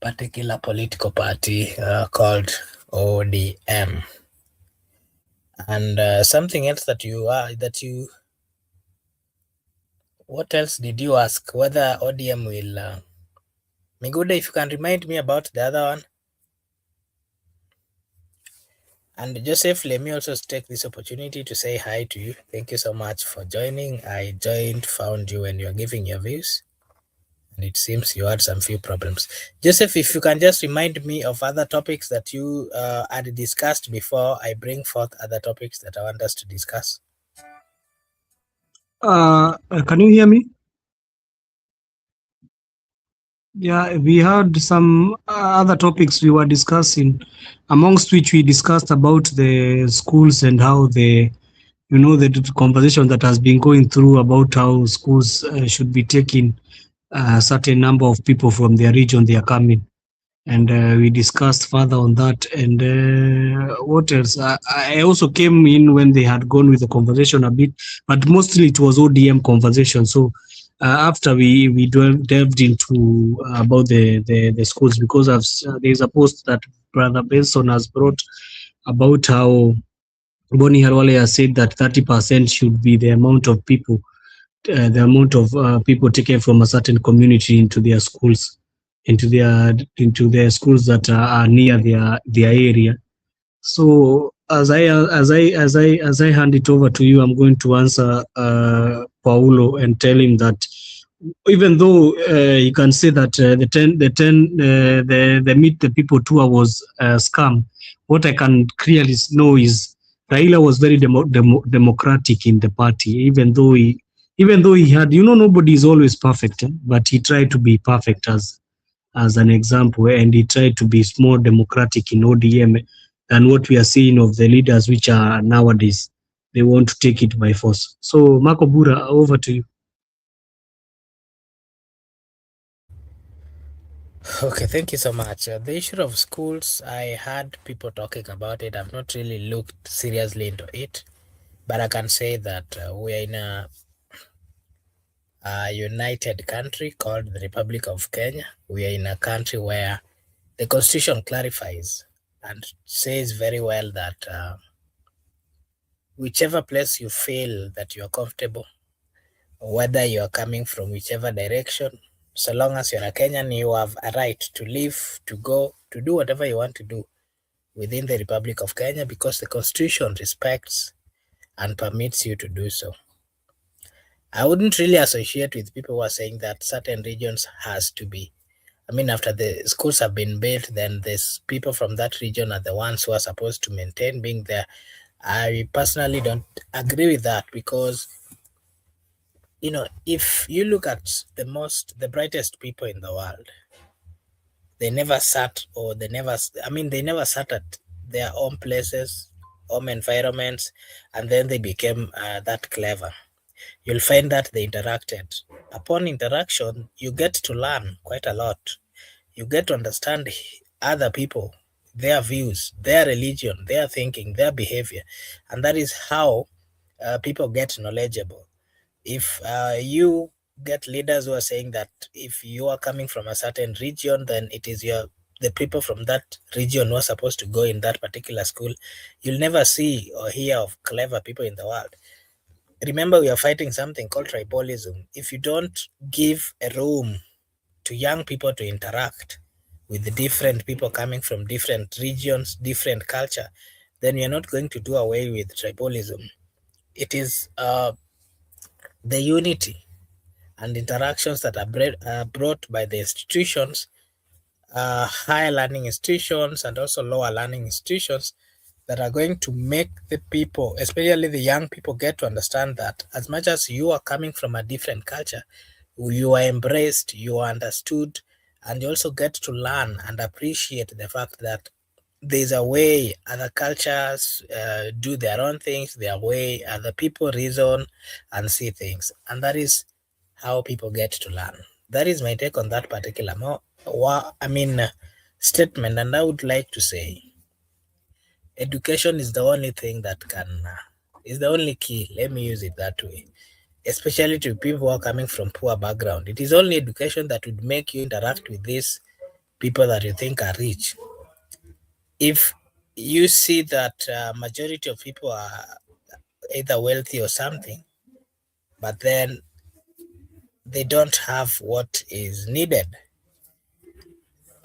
particular political party called ODM. And something else that you What else did you ask? Whether ODM will... Miguda, if you can remind me about the other one. And Joseph, let me also take this opportunity to say hi to you. Thank you so much for joining. I found you when you were giving your views. And it seems you had some few problems. Joseph, if you can just remind me of other topics that you had discussed before I bring forth other topics that I want us to discuss. Can you hear me? Yeah, we had some other topics we were discussing, amongst which we discussed about the schools and how the conversation that has been going through about how schools should be taking a certain number of people from their region they are coming. And we discussed further on that. And what else? I also came in when they had gone with the conversation a bit, but mostly it was ODM conversation. So after we delved into about the schools, because there's a post that Brother Benson has brought about how Boni Harwale has said that 30% should be the amount of people people taken from a certain community into their schools, into their schools that are near their area. So as I hand it over to you, I'm going to answer Paulo and tell him that even though you can say that the meet the people tour was a scam, what I can clearly know is Raila was very democratic in the party, even though he had, nobody is always perfect, but he tried to be perfect as an example, and he tried to be more democratic in ODM than what we are seeing of the leaders which are nowadays. They want to take it by force. So Marco Bura, over to you. Okay, thank you so much. The issue of schools, I had people talking about it. I've not really looked seriously into it, but I can say that we are in a united country called the Republic of Kenya. We are in a country where the Constitution clarifies and says very well that whichever place you feel that you are comfortable, whether you are coming from whichever direction, so long as you're a Kenyan, you have a right to live, to go, to do whatever you want to do within the Republic of Kenya, because the Constitution respects and permits you to do so. I wouldn't really associate with people who are saying that certain regions has to be. I mean, after the schools have been built, then there's people from that region are the ones who are supposed to maintain being there. I personally don't agree with that, because if you look at the brightest people in the world, they never sat at their own places, home environments, and then they became that clever. You'll find that they interacted. Upon interaction, you get to learn quite a lot. You get to understand other people, their views, their religion, their thinking, their behavior, and that is how people get knowledgeable. If you get leaders who are saying that if you are coming from a certain region, then it is the people from that region who are supposed to go in that particular school, you'll never see or hear of clever people in the world. Remember, we are fighting something called tribalism. If you don't give a room to young people to interact with the different people coming from different regions, different culture, then you're not going to do away with tribalism. It is the unity and interactions that are brought by the institutions, higher learning institutions and also lower learning institutions, that are going to make the people, especially the young people, get to understand that as much as you are coming from a different culture, you are embraced, you are understood, and you also get to learn and appreciate the fact that there's a way other cultures do their own things, their way other people reason and see things, and that is how people get to learn. That is my take on that particular statement. And I would like to say education is the only thing that is the only key, let me use it that way, especially to people who are coming from poor background. It is only education that would make you interact with these people that you think are rich. If you see that majority of people are either wealthy or something, but then they don't have what is needed.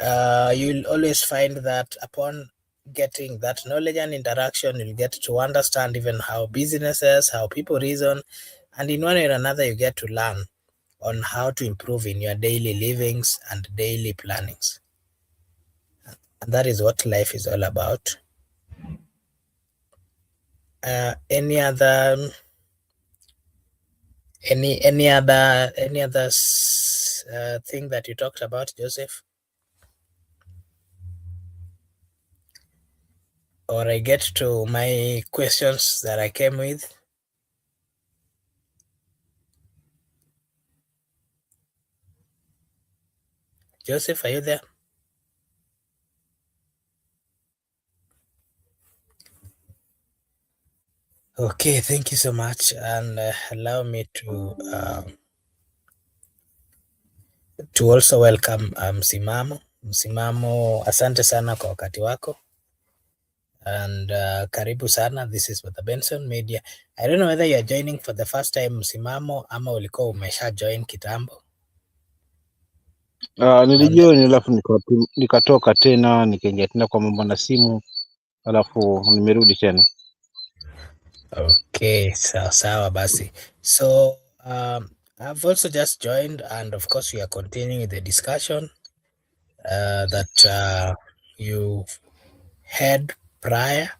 You'll always find that upon getting that knowledge and interaction, you'll get to understand even how businesses, how people reason, and in one way or another, you get to learn on how to improve in your daily livings and daily plannings. And that is what life is all about. Any other thing that you talked about, Joseph? Or I get to my questions that I came with? Joseph, are you there? Okay, thank you so much, and allow me to also welcome Msimamo. Msimamo, asante sana kwa wakati wako, and karibu sana. This is Brother Benson Media. I don't know whether you are joining for the first time, Msimamo, ama ulikuwa umesha join kitambo. Nilijioni alafu nikatoka tena nikaingia tena kwa mambo na simu alafu nimerudi tena. Okay, sawa basi. So I've also just joined, and of course we are continuing the discussion that you had prior,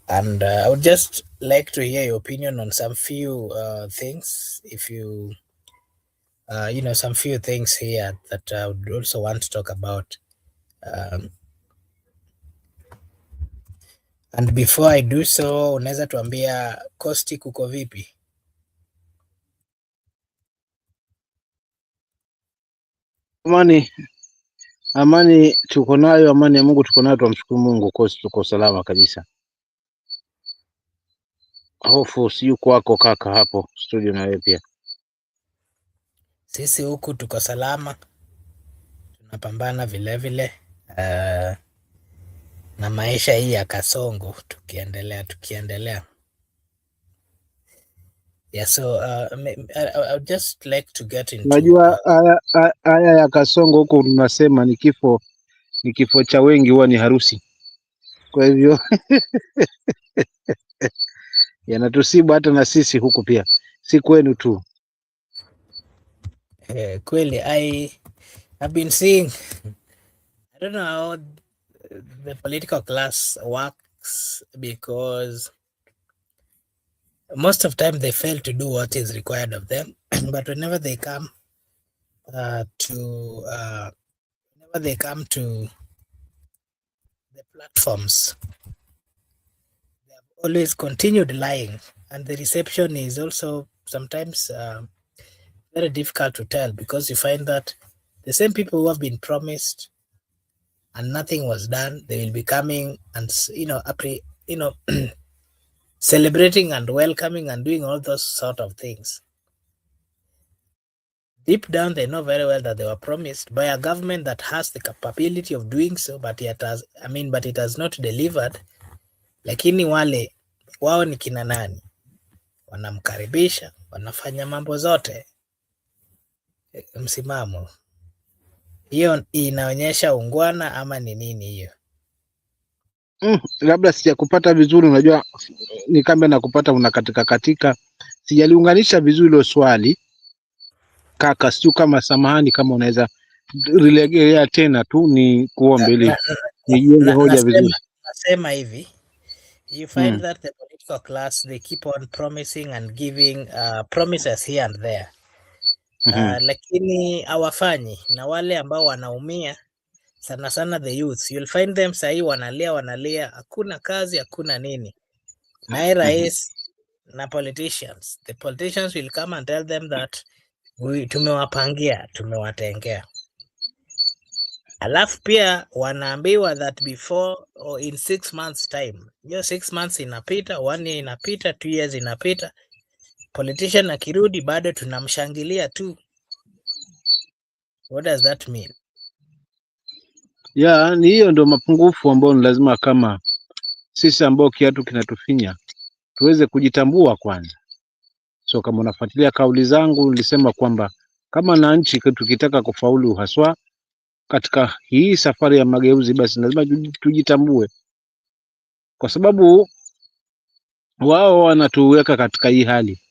and I would just like to hear your opinion on some few things. If you some few things here that I would also want to talk about. And before I do so, unaweza tuambia Costi kuko vipi? Amani tuko nayo, amani ya Mungu tuko nayo, tumshukuru Mungu, kosi tuko salama kabisa. Hofu si yuko wako kaka hapo studio na wewe pia. Sisi huku tuko salama, tunapambana vile na maisha hii ya kasongo tukiendelea. Yeah, so I would just like to get into. Unajua haya ya kasongo huko tunasema ni kifo cha wengi huwa ni harusi. Kwa hivyo yanatusibu hata na sisi huku pia, si kwenu tu. Kweli, I've been seeing, I don't know how the political class works, because most of the time they fail to do what is required of them. But whenever they come to the platforms, they have always continued lying, and the reception is also sometimes very difficult to tell, because you find that the same people who have been promised and nothing was done, they will be coming and celebrating and welcoming and doing all those sort of things. Deep down, they know very well that they were promised by a government that has the capability of doing so, but it has not delivered. Lakini wale wao ni kina nani? Wanamkaribisha, wanafanya mambo zote. Msimamo, hiyo inaonyesha ungwana ama ni nini hiyo? Labda sijakupata vizuri, unajua ni kama nakupata unakatika, sijaliunganisha vizuri hilo swali kaka, sio kama samahani, kama unaweza relegea tena tu ni kuombe ili nijenge hoja vizuri. Nasema hivi, you find that the political class, they keep on promising and giving promises here and there. Lakini hawafanyi, na wale ambao wanaumia sana sana the youth, you'll find them sahi wanalia, hakuna kazi, hakuna nini. Na rais na politicians, the politicians will come and tell them that tumewapangia, tumewatengea. Alafu pia wanaambiwa that before or in 6 months time, hiyo 6 months inapita, 1 year inapita, 2 years inapita, politician akirudi bado tunamshangilia tu. What does that mean? Ni hiyo ndio mapungufu ambayo ni lazima kama sisi ambao kiatu kinatufinya tuweze kujitambua kwanza. So kama unafuatilia kauli zangu, nilisema kwamba kama na nchi tukitaka kufaulu haswa katika hii safari ya mageuzi, basi lazima tujitambue, kwa sababu wao wanatuweka katika hii hali,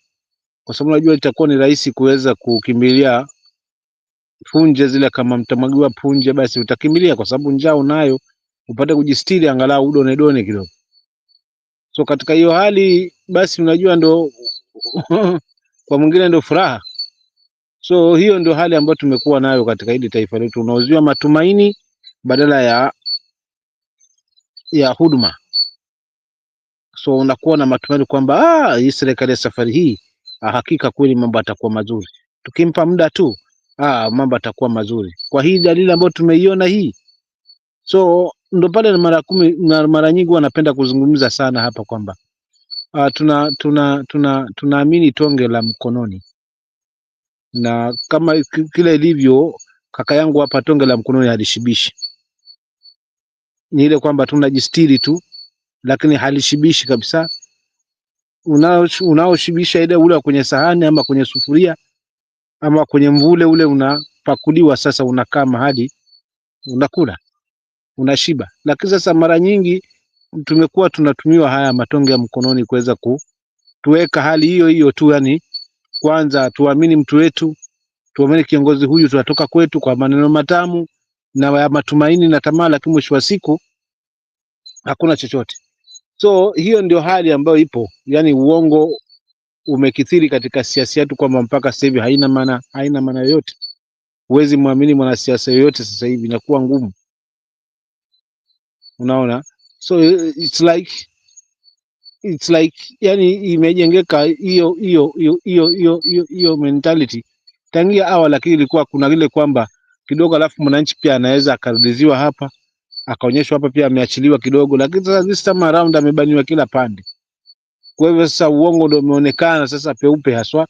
kwa sababu najua itakuwa ni rahisi kuweza kukimbilia punje zile. Kama mtamwagiwa punje, basi utakimbilia, kwa sababu njaa unayo, upate kujistiri angalau udone kidogo. So katika hiyo hali basi unajua ndo kwa mwingine ndo furaha. So hiyo ndio hali ambayo tumekuwa nayo katika hili taifa letu, unauziwa matumaini badala ya huduma. So unakuwa na matumaini kwamba hii serikali ya safari hii hakika kweli mambo yatakuwa mazuri, tukimpa muda tu mambo yatakuwa mazuri, kwa hii dalili ambayo tumeiona hii. So ndo pale mara nyingi wanapenda kuzungumza sana hapa kwamba tunaamini tonge la mkononi, na kama kile ilivyo kaka yangu hapa, tonge la mkononi halishibishi. Ni ile kwamba tunajistiri tu, lakini halishibishi kabisa. Unaoshibisha ile ule kwenye sahani ama kwenye sufuria ama kwenye mvule ule unapakuliwa, sasa unakaa mahali unakula unashiba. Lakini sasa mara nyingi tumekuwa tunatumiwa haya matonge ya mkononi kuweza kutuweka hali hiyo hiyo tu, yani kwanza tuamini mtu wetu, tuamini kiongozi huyu tunatoka kwetu kwa maneno matamu na ya matumaini na tamaa, lakini mwisho wa siku hakuna chochote. So hiyo ndio hali ambayo ipo, yani uongo umekithiri katika siasa yetu, kwamba mpaka sasa hivi haina maana yoyote. Huwezi muamini mwanasiasa yoyote sasa hivi, inakuwa ngumu, unaona. So it's like yani imejengeka hiyo mentality tangia awali, lakini ilikuwa kuna ile kwamba kidogo, alafu mwananchi pia anaweza akarudiziwa hapa, akaonyeshwa hapa pia ameachiliwa kidogo, lakini sasa this time around amebaniwa kila pande. Kwa hivyo sasa uongo ndio umeonekana sasa peupe haswa,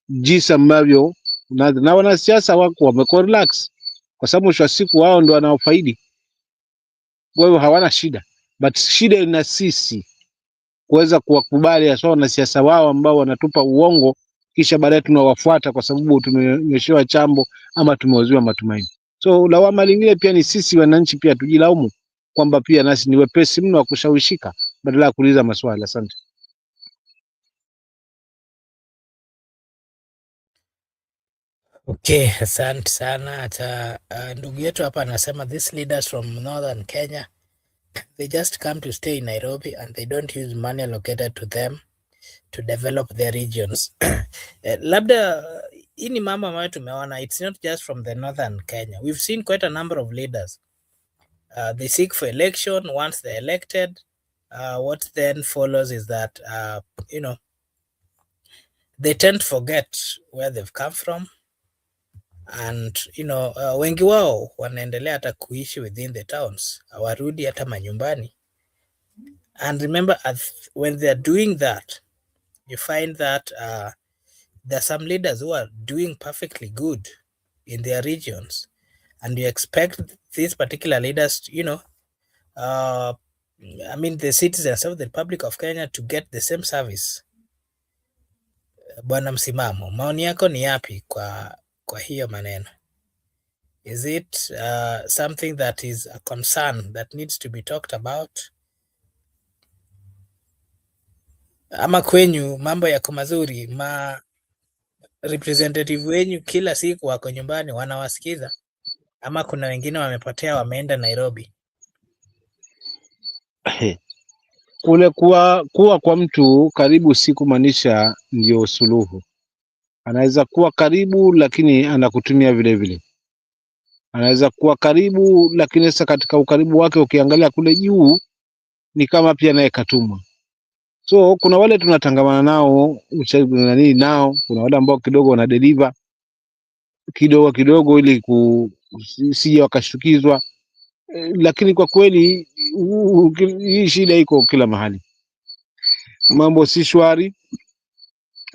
jinsi ambavyo na wanasiasa wako wameko relax, kwa sababu mwisho wa siku wao ndio wanaofaidi. Kwa hivyo hawana shida, but shida ina sisi kuweza kuwakubali haswa wanasiasa wao ambao wanatupa uongo, kisha baadaye tunawafuata kwa sababu tumenyeshewa chambo ama tumeuziwa matumaini. So lawama lingine pia ni sisi wananchi, pia tujilaumu kwamba pia nasi ni wepesi mno wa kushawishika badala ya kuuliza maswali. Asante. Okay, asante sana. Hata ndugu yetu hapa anasema these leaders from northern Kenya, they just come to stay in Nairobi and they don't use money allocated to them to develop their regions. Labda hii ni mambo ambayo tumeona, it's not just from the northern Kenya. We've seen quite a number of leaders. They seek for election. Once they're elected, what then follows is that, they tend to forget where they've come from. And wengi wao wanaendelea hata kuishi within the towns, hawarudi hata manyumbani. And remember, when they're doing that, you find that there are some leaders who are doing perfectly good in their regions, and you expect these particular leaders to, the citizens of the Republic of Kenya to get the same service. Bwana Msimamo, maoni yako ni yapi kwa hiyo maneno? Is it something that is a concern that needs to be talked about? Ama kwenyu mambo yako mazuri, representative wenyu kila siku wako nyumbani wanawasikiza, ama kuna wengine wamepotea wameenda Nairobi? Kule kuwa kwa mtu karibu si kumaanisha ndio suluhu. Anaweza kuwa karibu lakini anakutumia vile vile. Anaweza kuwa karibu lakini sasa katika ukaribu wake ukiangalia kule juu ni kama pia naye katumwa. So kuna wale tunatangamana nao nao, kuna wale ambao kidogo wana deliver kidogo ili kusije wakashtukizwa, lakini kwa kweli hii shida iko kila mahali. Mambo si shwari.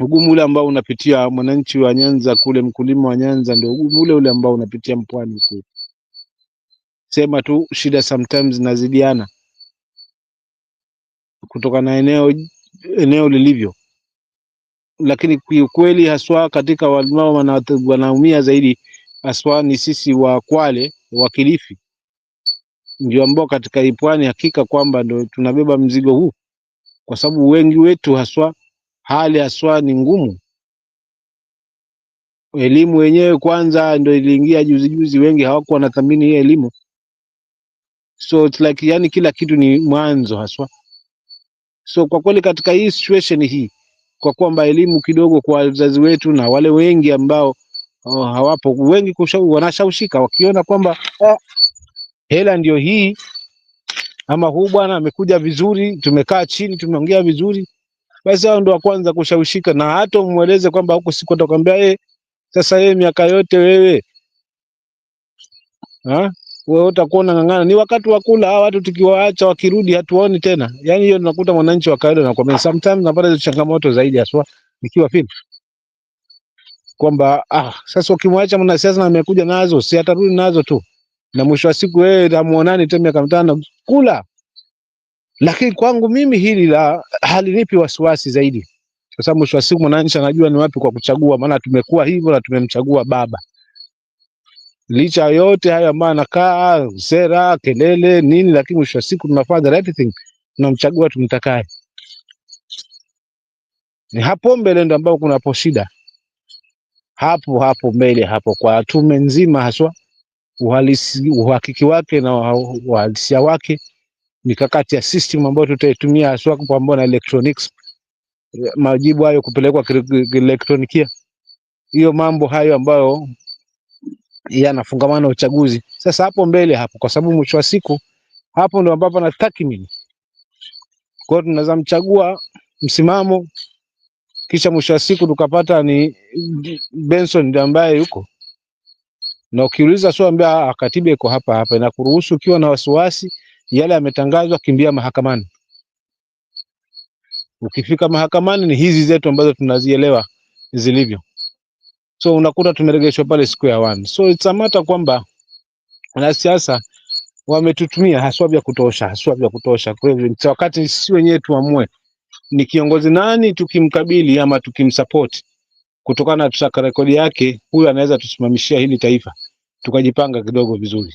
Ugumu ule ambao unapitia mwananchi wa Nyanza kule, mkulima wa Nyanza, ndio ugumu ule ambao unapitia mpwani kule. Sema tu shida sometimes zinazidiana kutoka na eneo lilivyo. lakini kiukweli haswa katika walao wanaumia zaidi haswa ni sisi wa Kwale wa Kilifi, ndio ambao katika hii pwani hakika kwamba ndio tunabeba mzigo huu, kwa sababu wengi wetu haswa hali haswa ni ngumu. Elimu wenyewe kwanza ndio iliingia juzi juzi, wengi hawakuwa wanathamini hii elimu, so it's like yani kila kitu ni mwanzo haswa. So kwa kweli katika hii situation hii, kwa kwamba elimu kidogo kwa wazazi wetu na wale wengi ambao hawapo, wengi wanashawishika wakiona kwamba hela ndio hii, ama huu bwana amekuja vizuri, tumekaa chini tumeongea vizuri, basi hao ndio wa kwanza kushawishika. Na hata umweleze kwamba huko siku atakwambia sasa miaka yote wewe wewe utakuwa unang'ang'ana, ni wakati wa kula. Hawa watu tukiwaacha wakirudi hatuoni tena. Yani hiyo tunakuta mwananchi wa kawaida na kwambia, sometimes napata hizo changamoto zaidi haswa nikiwa feel kwamba sasa ukimwacha mwanasiasa na amekuja nazo, si atarudi nazo tu, na mwisho wa siku wewe tamuonani tena miaka 5 kula. Lakini kwangu mimi hili la halinipi wasiwasi zaidi, kwa sababu mwisho wa siku mwananchi anajua ni wapi kwa kuchagua, maana tumekuwa hivyo na tumemchagua baba. Licha yote hayo ambayo anakaa sera kelele nini, lakini mwisho wa siku tunafanya the right thing, tunamchagua tumtakaye. Ni hapo mbele ndo ambao kunapo shida, hapo mbele hapo, kwa tume nzima haswa, uhakiki wake na uhalisia wake, mikakati ya system ambayo tutaitumia haswa kupambana na electronics, majibu hayo kupelekwa kielektronikia, hiyo mambo hayo ambayo yanafungamana na uchaguzi. Sasa hapo mbele hapo, kwa sababu mwisho wa siku hapo ndio ambapo natathmini. Kwa hiyo tunaweza mchagua msimamo, kisha mwisho wa siku tukapata ni Benson ndiye ambaye yuko na, ukiuliza sio ambia katiba iko hapa na kuruhusu ukiwa na wasiwasi yale yametangazwa, kimbia mahakamani. Ukifika mahakamani ni hizi zetu ambazo tunazielewa zilivyo, so unakuta tumeregeshwa pale square one. So it's a matter kwamba wanasiasa wametutumia haswa vya kutosha. Kwa hivyo wakati sisi wenyewe tuamue ni kiongozi nani tukimkabili ama tukimsupport, kutokana na track record yake, huyu anaweza tusimamishia hili taifa, tukajipanga kidogo vizuri.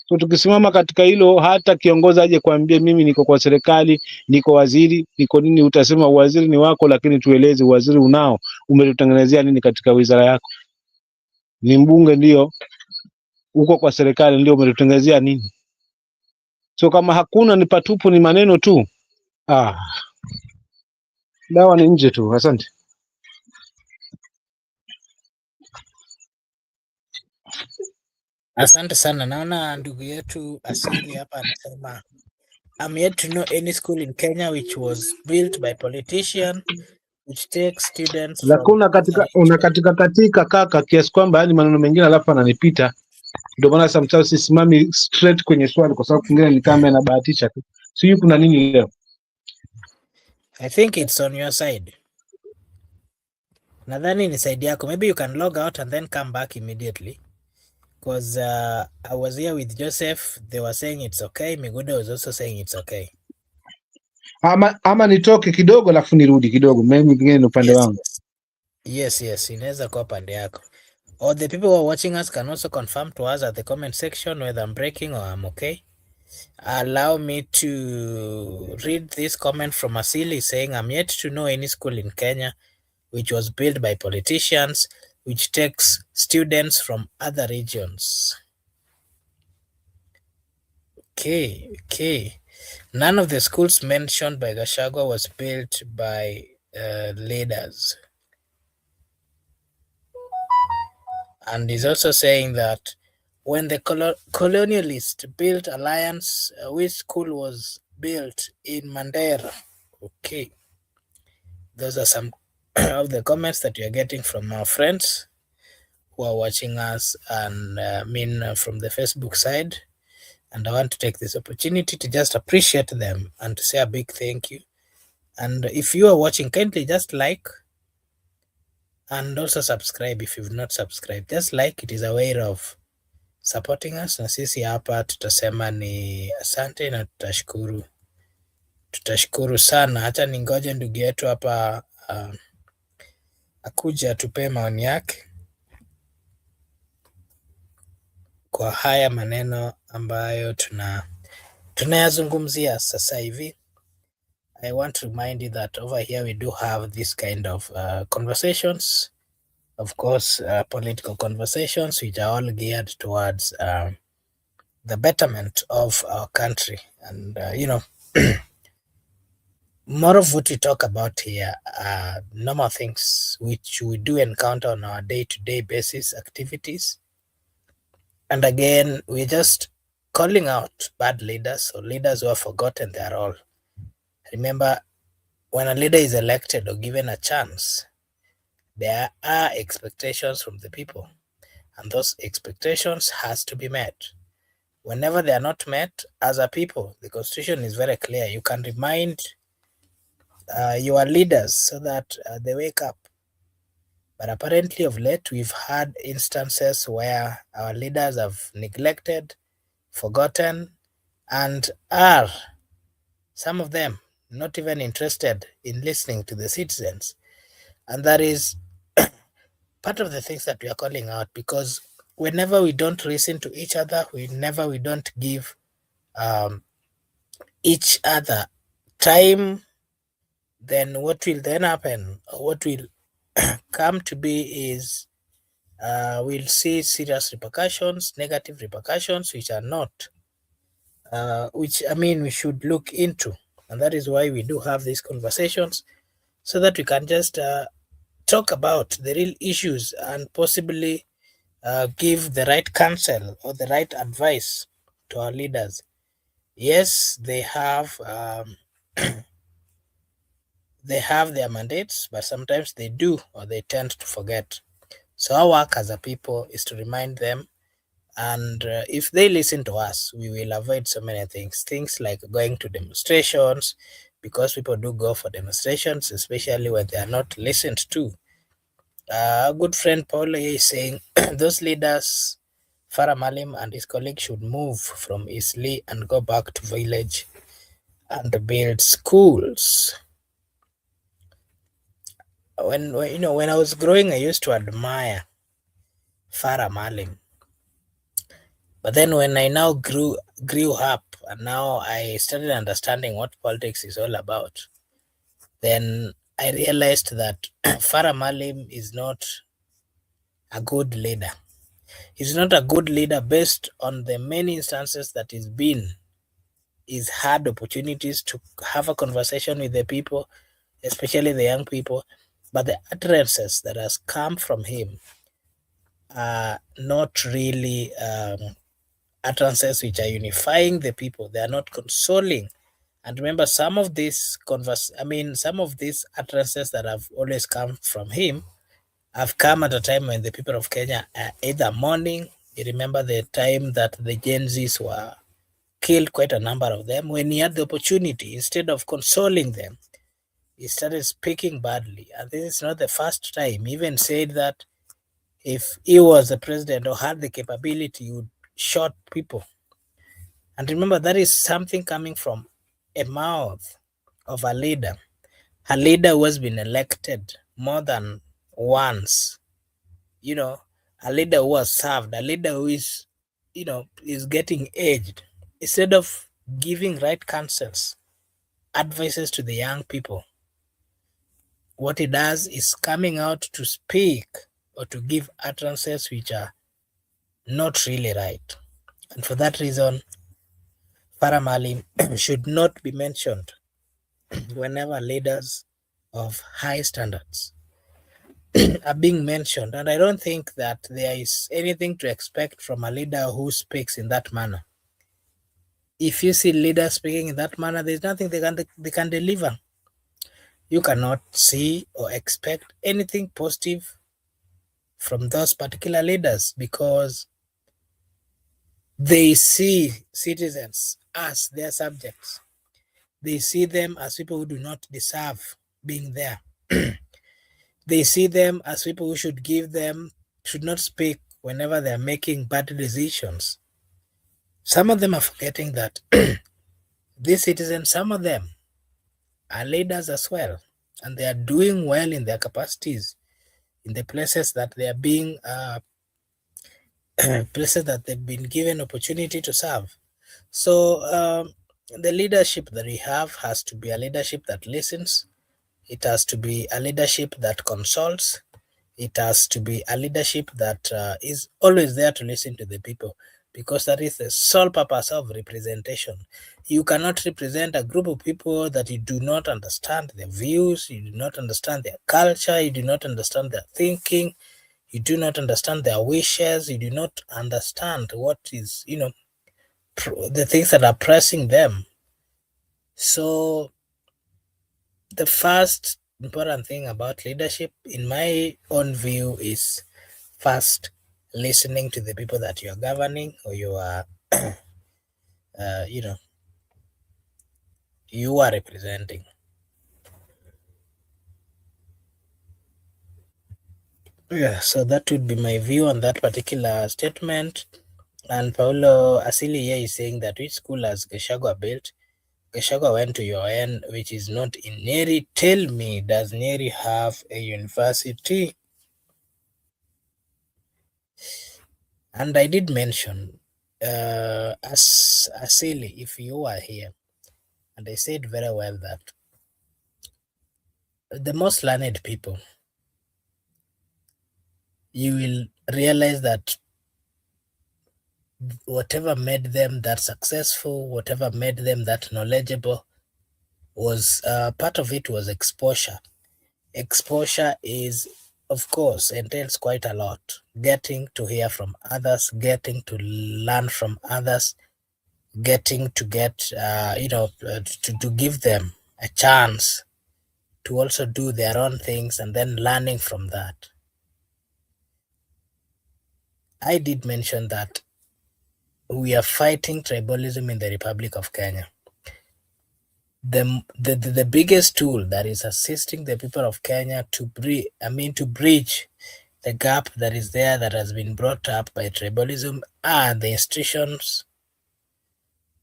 So tukisimama katika hilo, hata kiongozi aje kuambia mimi niko kwa serikali, niko waziri, niko nini, utasema waziri ni wako, lakini tueleze waziri unao, umetutengenezea nini katika wizara yako? Ni mbunge ndio uko kwa serikali, ndio umetutengenezea nini? So kama hakuna, ni patupu, ni maneno tu, dawa ni nje tu. Asante. Asante sana. Naona ndugu yetu Asili hapa anasema, I'm yet to know any school in Kenya which was built by politician which takes students Lakuna katika kaka kiasi kwamba yani maneno mengine alafu ananipita, ndio maana sometimes sisimami straight kwenye swali, kwa sababu kingine ni kama anabahatisha tu. Sio kuna nini leo? I think it's on your side. Nadhani ni side yako. Maybe you can log out and then come back immediately. Because I was here with Joseph, they were saying it's okay. Miguda was also saying it's okay. Ama nitoke kidogo alafu nirudi kidogo, mimi kingine ni upande wangu. Yes, inaweza kuwa pande yako. Or the people who are watching us can also confirm to us at the comment section whether I'm breaking or I'm okay. Allow me to read this comment from Asili saying, I'm yet to know any school in Kenya which was built by politicians which takes students from other regions. Okay. None of the schools mentioned by Gachagua was built by leaders. And he's also saying that when the colonialists built Alliance, which school was built in Mandera? Okay. Those are some of the comments that you're getting from our friends who are watching us, and from the Facebook side. And I want to take this opportunity to just appreciate them and to say a big thank you. And if you are watching, kindly just like and also subscribe if you've not subscribed. Just like, it is a way of supporting us. Na sisi hapa tutasema ni asante na tutashukuru sana. Hata ningoje ndugu yetu hapa akuja atupe maoni yake kwa haya maneno ambayo tunayazungumzia sasa hivi. I want to remind you that over here we do have this kind of conversations, of course, political conversations, which are all geared towards the betterment of our country. And, more of what we talk about here are normal things which we do encounter on our day-to-day basis activities. And again, we're just calling out bad leaders or leaders who have forgotten their role. Remember, when a leader is elected or given a chance, there are expectations from the people, and those expectations has to be met. Whenever they are not met, as a people, the constitution is very clear. You can remind your leaders so that they wake up. But apparently of late, we've had instances where our leaders have neglected, forgotten, and are, some of them, not even interested in listening to the citizens. And that is part of the things that we are calling out, because whenever we don't listen to each other, whenever we don't give each other time, then what will then happen, or what will come to be is we'll see serious repercussions, negative repercussions, which are not, which I mean we should look into. And that is why we do have these conversations, so that we can just talk about the real issues and possibly give the right counsel or the right advice to our leaders. Yes, they have they have their mandates, but sometimes they do, or they tend to forget. So our work as a people is to remind them, and if they listen to us, we will avoid so many things like going to demonstrations, because people do go for demonstrations, especially when they are not listened to. A good friend Paul is saying those leaders, Farah Malim and his colleagues, should move from Isli and go back to village and build schools. When I was growing, I used to admire Farah Malim. But then when I now grew up, and now I started understanding what politics is all about, then I realized that Farah Malim is not a good leader. He's not a good leader based on the many instances that he's had opportunities to have a conversation with the people, especially the young people, but the utterances that has come from him are not really utterances which are unifying the people. They are not consoling. And remember, some of these utterances that have always come from him have come at a time when the people of Kenya are either mourning. You remember the time that the Gen Zs were killed, quite a number of them. When he had the opportunity, instead of consoling them, he started speaking badly. And this is not the first time. He even said that if he was the president or had the capability, he would shoot people. And remember, that is something coming from a mouth of a leader who has been elected more than once, a leader who has served, a leader who is, is getting aged. Instead of giving right counsels, advices to the young people, what he does is coming out to speak or to give utterances which are not really right. And for that reason, Farah Malim should not be mentioned whenever leaders of high standards are being mentioned. And I don't think that there is anything to expect from a leader who speaks in that manner. If you see leaders speaking in that manner, there's nothing they can deliver. You cannot see or expect anything positive from those particular leaders, because they see citizens as their subjects. They see them as people who do not deserve being there. They see them as people who should not speak whenever they're making bad decisions. Some of them are forgetting that these citizens, some of them are leaders as well, and they are doing well in their capacities in the places that they are being places that they've been given opportunity to serve. So the leadership that we have has to be a leadership that listens. It has to be a leadership that consults. It has to be a leadership that is always there to listen to the people, because that is the sole purpose of representation. You cannot represent a group of people that you do not understand their views, you do not understand their culture, you do not understand their thinking, you do not understand their wishes, you do not understand what is, the things that are pressing them. So the first important thing about leadership, in my own view, is first listening to the people that you are governing, or you are uh, you know you are representing. Yeah, so that would be my view on that particular statement. And Paulo Asili here is saying that which school has Gachagua built? Gachagua went to UN, which is not in Nyeri. Tell me, does Nyeri have a university? And I did mention, as Asili, if you are here, and I said very well that the most learned people, you will realize that whatever made them that successful, whatever made them that knowledgeable, was part of it was exposure. Exposure is, of course, entails quite a lot. Getting to hear from others, getting to learn from others, getting to to give them a chance to also do their own things, and then learning from that. I did mention that we are fighting tribalism in the Republic of Kenya. The biggest tool that is assisting the people of Kenya to bridge the gap that is there, that has been brought up by tribalism, are the institutions,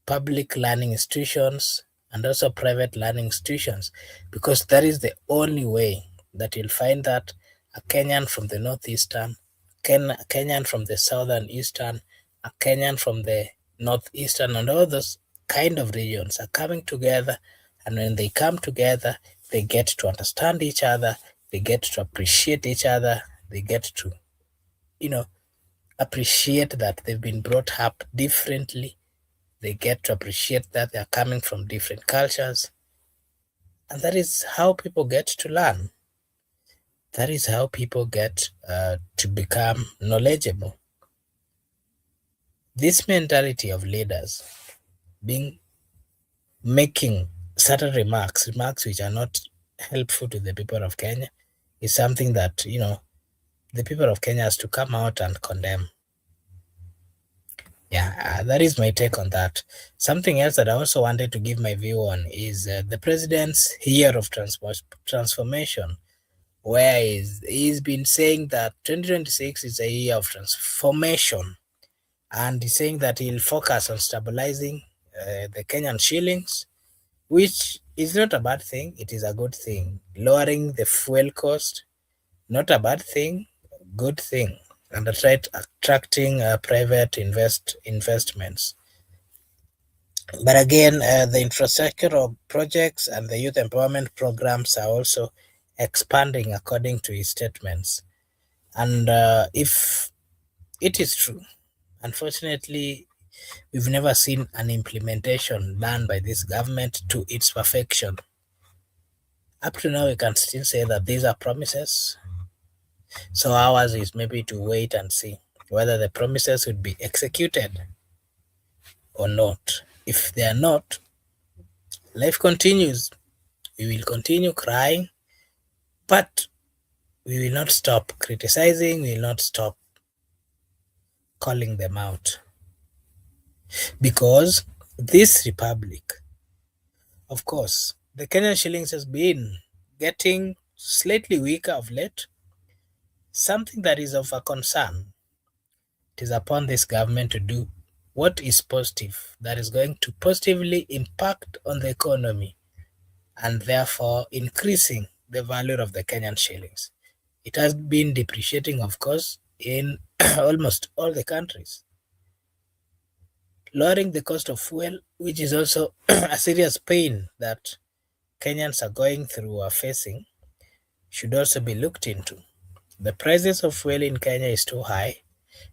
public learning institutions, and also private learning institutions, because that is the only way that you'll find that a Kenyan from the northeastern, a Kenyan from the southern eastern, a Kenyan from the northeastern, and all those kind of regions are coming together. And when they come together, they get to understand each other, they get to appreciate each other, they get to, appreciate that they've been brought up differently. They get to appreciate that they're coming from different cultures. And that is how people get to learn. That is how people get to become knowledgeable. This mentality of leaders making certain remarks which are not helpful to the people of Kenya, is something that, the people of Kenya has to come out and condemn. Yeah, that is my take on that. Something else that I also wanted to give my view on is the president's year of transformation, where he's been saying that 2026 is a year of transformation, and he's saying that he'll focus on stabilizing the Kenyan shillings, which is not a bad thing. It is a good thing. Lowering the fuel cost, not a bad thing, good thing, and attracting private investments. But again, the infrastructure projects and the youth empowerment programs are also expanding according to his statements. And if it is true, unfortunately, we've never seen an implementation done by this government to its perfection. Up to now, we can still say that these are promises. So ours is maybe to wait and see whether the promises would be executed or not. If they are not, life continues. We will continue crying, but we will not stop criticizing, we will not stop calling them out. Because this republic, of course, the Kenyan shillings has been getting slightly weaker of late, something that is of a concern. It is upon this government to do what is positive, that is going to positively impact on the economy, and therefore increasing the value of the Kenyan shillings. It has been depreciating, of course, in almost all the countries. Lowering the cost of fuel, which is also a serious pain that Kenyans are going through or facing, should also be looked into. The prices of fuel in Kenya is too high,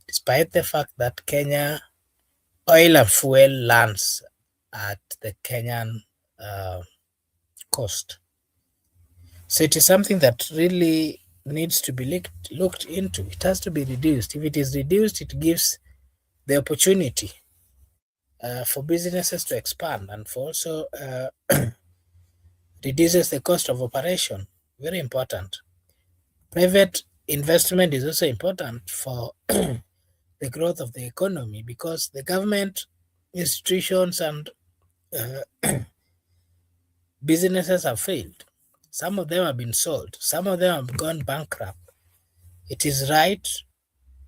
despite the fact that Kenya oil and fuel lands at the Kenyan cost. So it is something that really needs to be looked into. It has to be reduced. If it is reduced, it gives the opportunity for businesses to expand and for also reduces the cost of operation. Very important. Private investment is also important for the growth of the economy because the government institutions and businesses have failed. Some of them have been sold. Some of them have gone bankrupt. It is right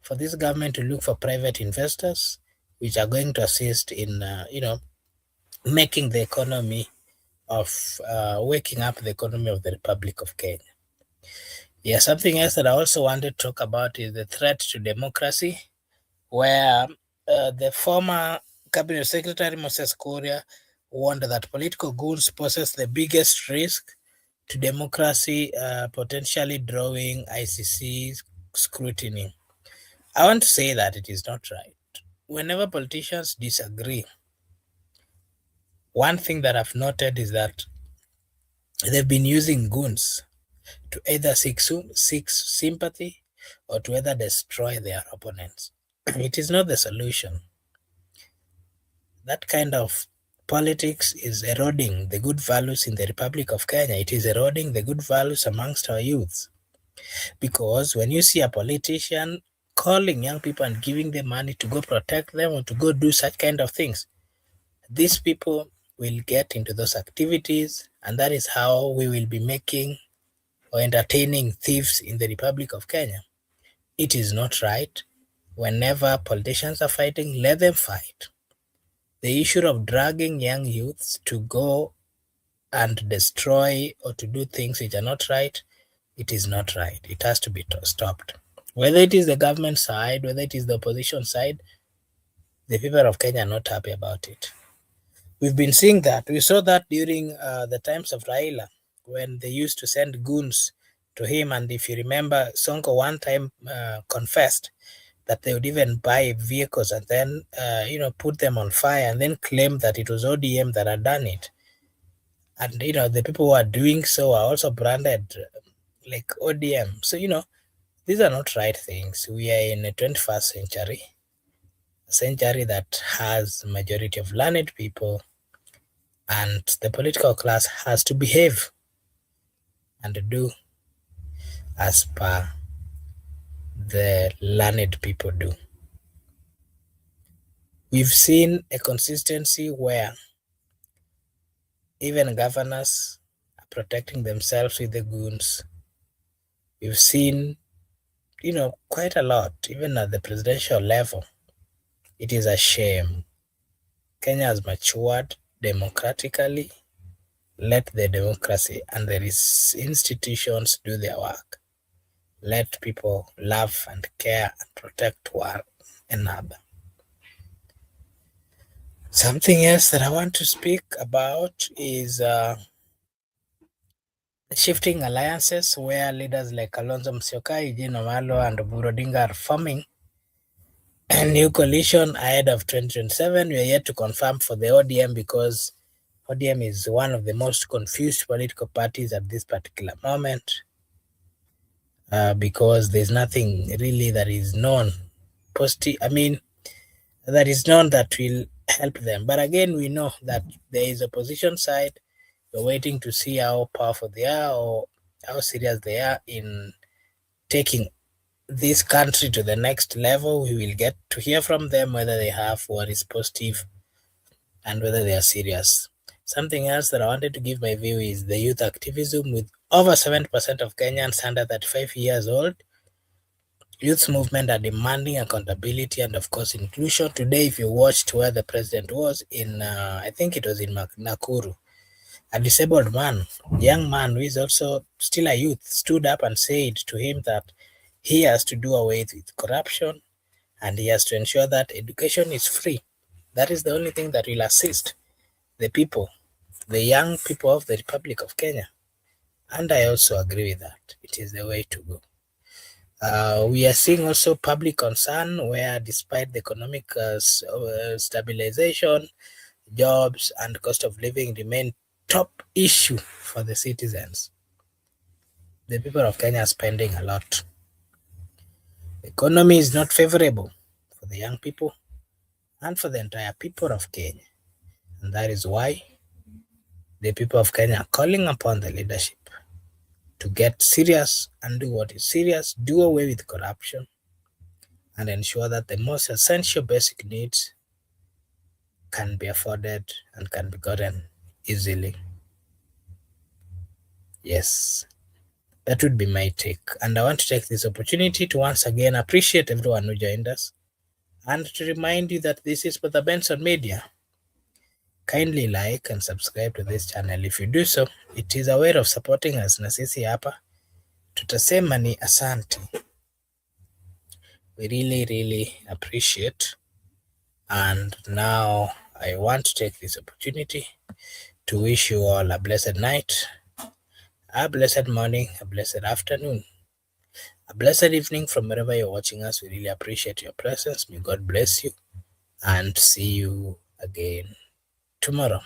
for this government to look for private investors which are going to assist in, making the economy of waking up the economy of the Republic of Kenya. Yeah, something else that I also wanted to talk about is the threat to democracy, where the former Cabinet Secretary Moses Kuria warned that political goons poses the biggest risk to democracy, potentially drawing ICC scrutiny. I want to say that it is not right. Whenever politicians disagree, one thing that I've noted is that they've been using goons to either seek sympathy or to either destroy their opponents. It is not the solution. That kind of politics is eroding the good values in the Republic of Kenya. It is eroding the good values amongst our youths. Because when you see a politician calling young people and giving them money to go protect them or to go do such kind of things, these people will get into those activities, and that is how we will be making or entertaining thieves in the Republic of Kenya. It is not right. Whenever politicians are fighting, let them fight. The issue of dragging young youths to go and destroy or to do things which are not right, it is not right. It has to be stopped. Whether it is the government side, whether it is the opposition side, the people of Kenya are not happy about it. We've been seeing that. We saw that during the times of Raila, when they used to send goons to him. And if you remember, Sonko one time confessed that they would even buy vehicles and then, put them on fire and then claim that it was ODM that had done it. And, the people who are doing so are also branded like ODM. So, these are not right things. We are in a 21st century, a century that has majority of learned people, and the political class has to behave and do as per the learned people do. We've seen a consistency where even governors are protecting themselves with the goons. We've seen, quite a lot, even at the presidential level. It is a shame. Kenya has matured democratically. Let the democracy and the institutions do their work. Let people love and care and protect one another. Something else that I want to speak about is shifting alliances, where leaders like Kalonzo Musyoka, Eugene Wamalwa, and Oburu Odinga are forming a new coalition ahead of 2027. We are yet to confirm for the ODM because ODM is one of the most confused political parties at this particular moment, because there's nothing really that is known that is known that will help them. But again, we know that there is opposition side. We're waiting to see how powerful they are or how serious they are in taking this country to the next level. We will get to hear from them whether they have what is positive and whether they are serious. Something else that I wanted to give my view is the youth activism. With over 70% of Kenyans under 35 years old, youth movement are demanding accountability and, of course, inclusion. Today, if you watched where the president was in, I think it was in Nakuru, A disabled man, young man who is also still a youth, stood up and said to him that he has to do away with corruption and he has to ensure that education is free. That is the only thing that will assist the people, the young people of the Republic of Kenya. And I also agree with that. It is the way to go. We are seeing also public concern where despite the economic stabilization, jobs and cost of living remain top issue for the citizens. The people of Kenya are spending a lot. The economy is not favorable for the young people and for the entire people of Kenya. And that is why the people of Kenya are calling upon the leadership to get serious and do what is serious, do away with corruption, and ensure that the most essential basic needs can be afforded and can be gotten easily. Yes, that would be my take. And I want to take this opportunity to once again appreciate everyone who joined us and to remind you that this is Brother Benson Media. Kindly like and subscribe to this channel. If you do so, it is a way of supporting us na sisi hapa tutasema ni asante. We really appreciate. And now I want to take this opportunity to wish you all a blessed night, a blessed morning, a blessed afternoon, a blessed evening from wherever you're watching us. We really appreciate your presence. May God bless you and see you again tomorrow.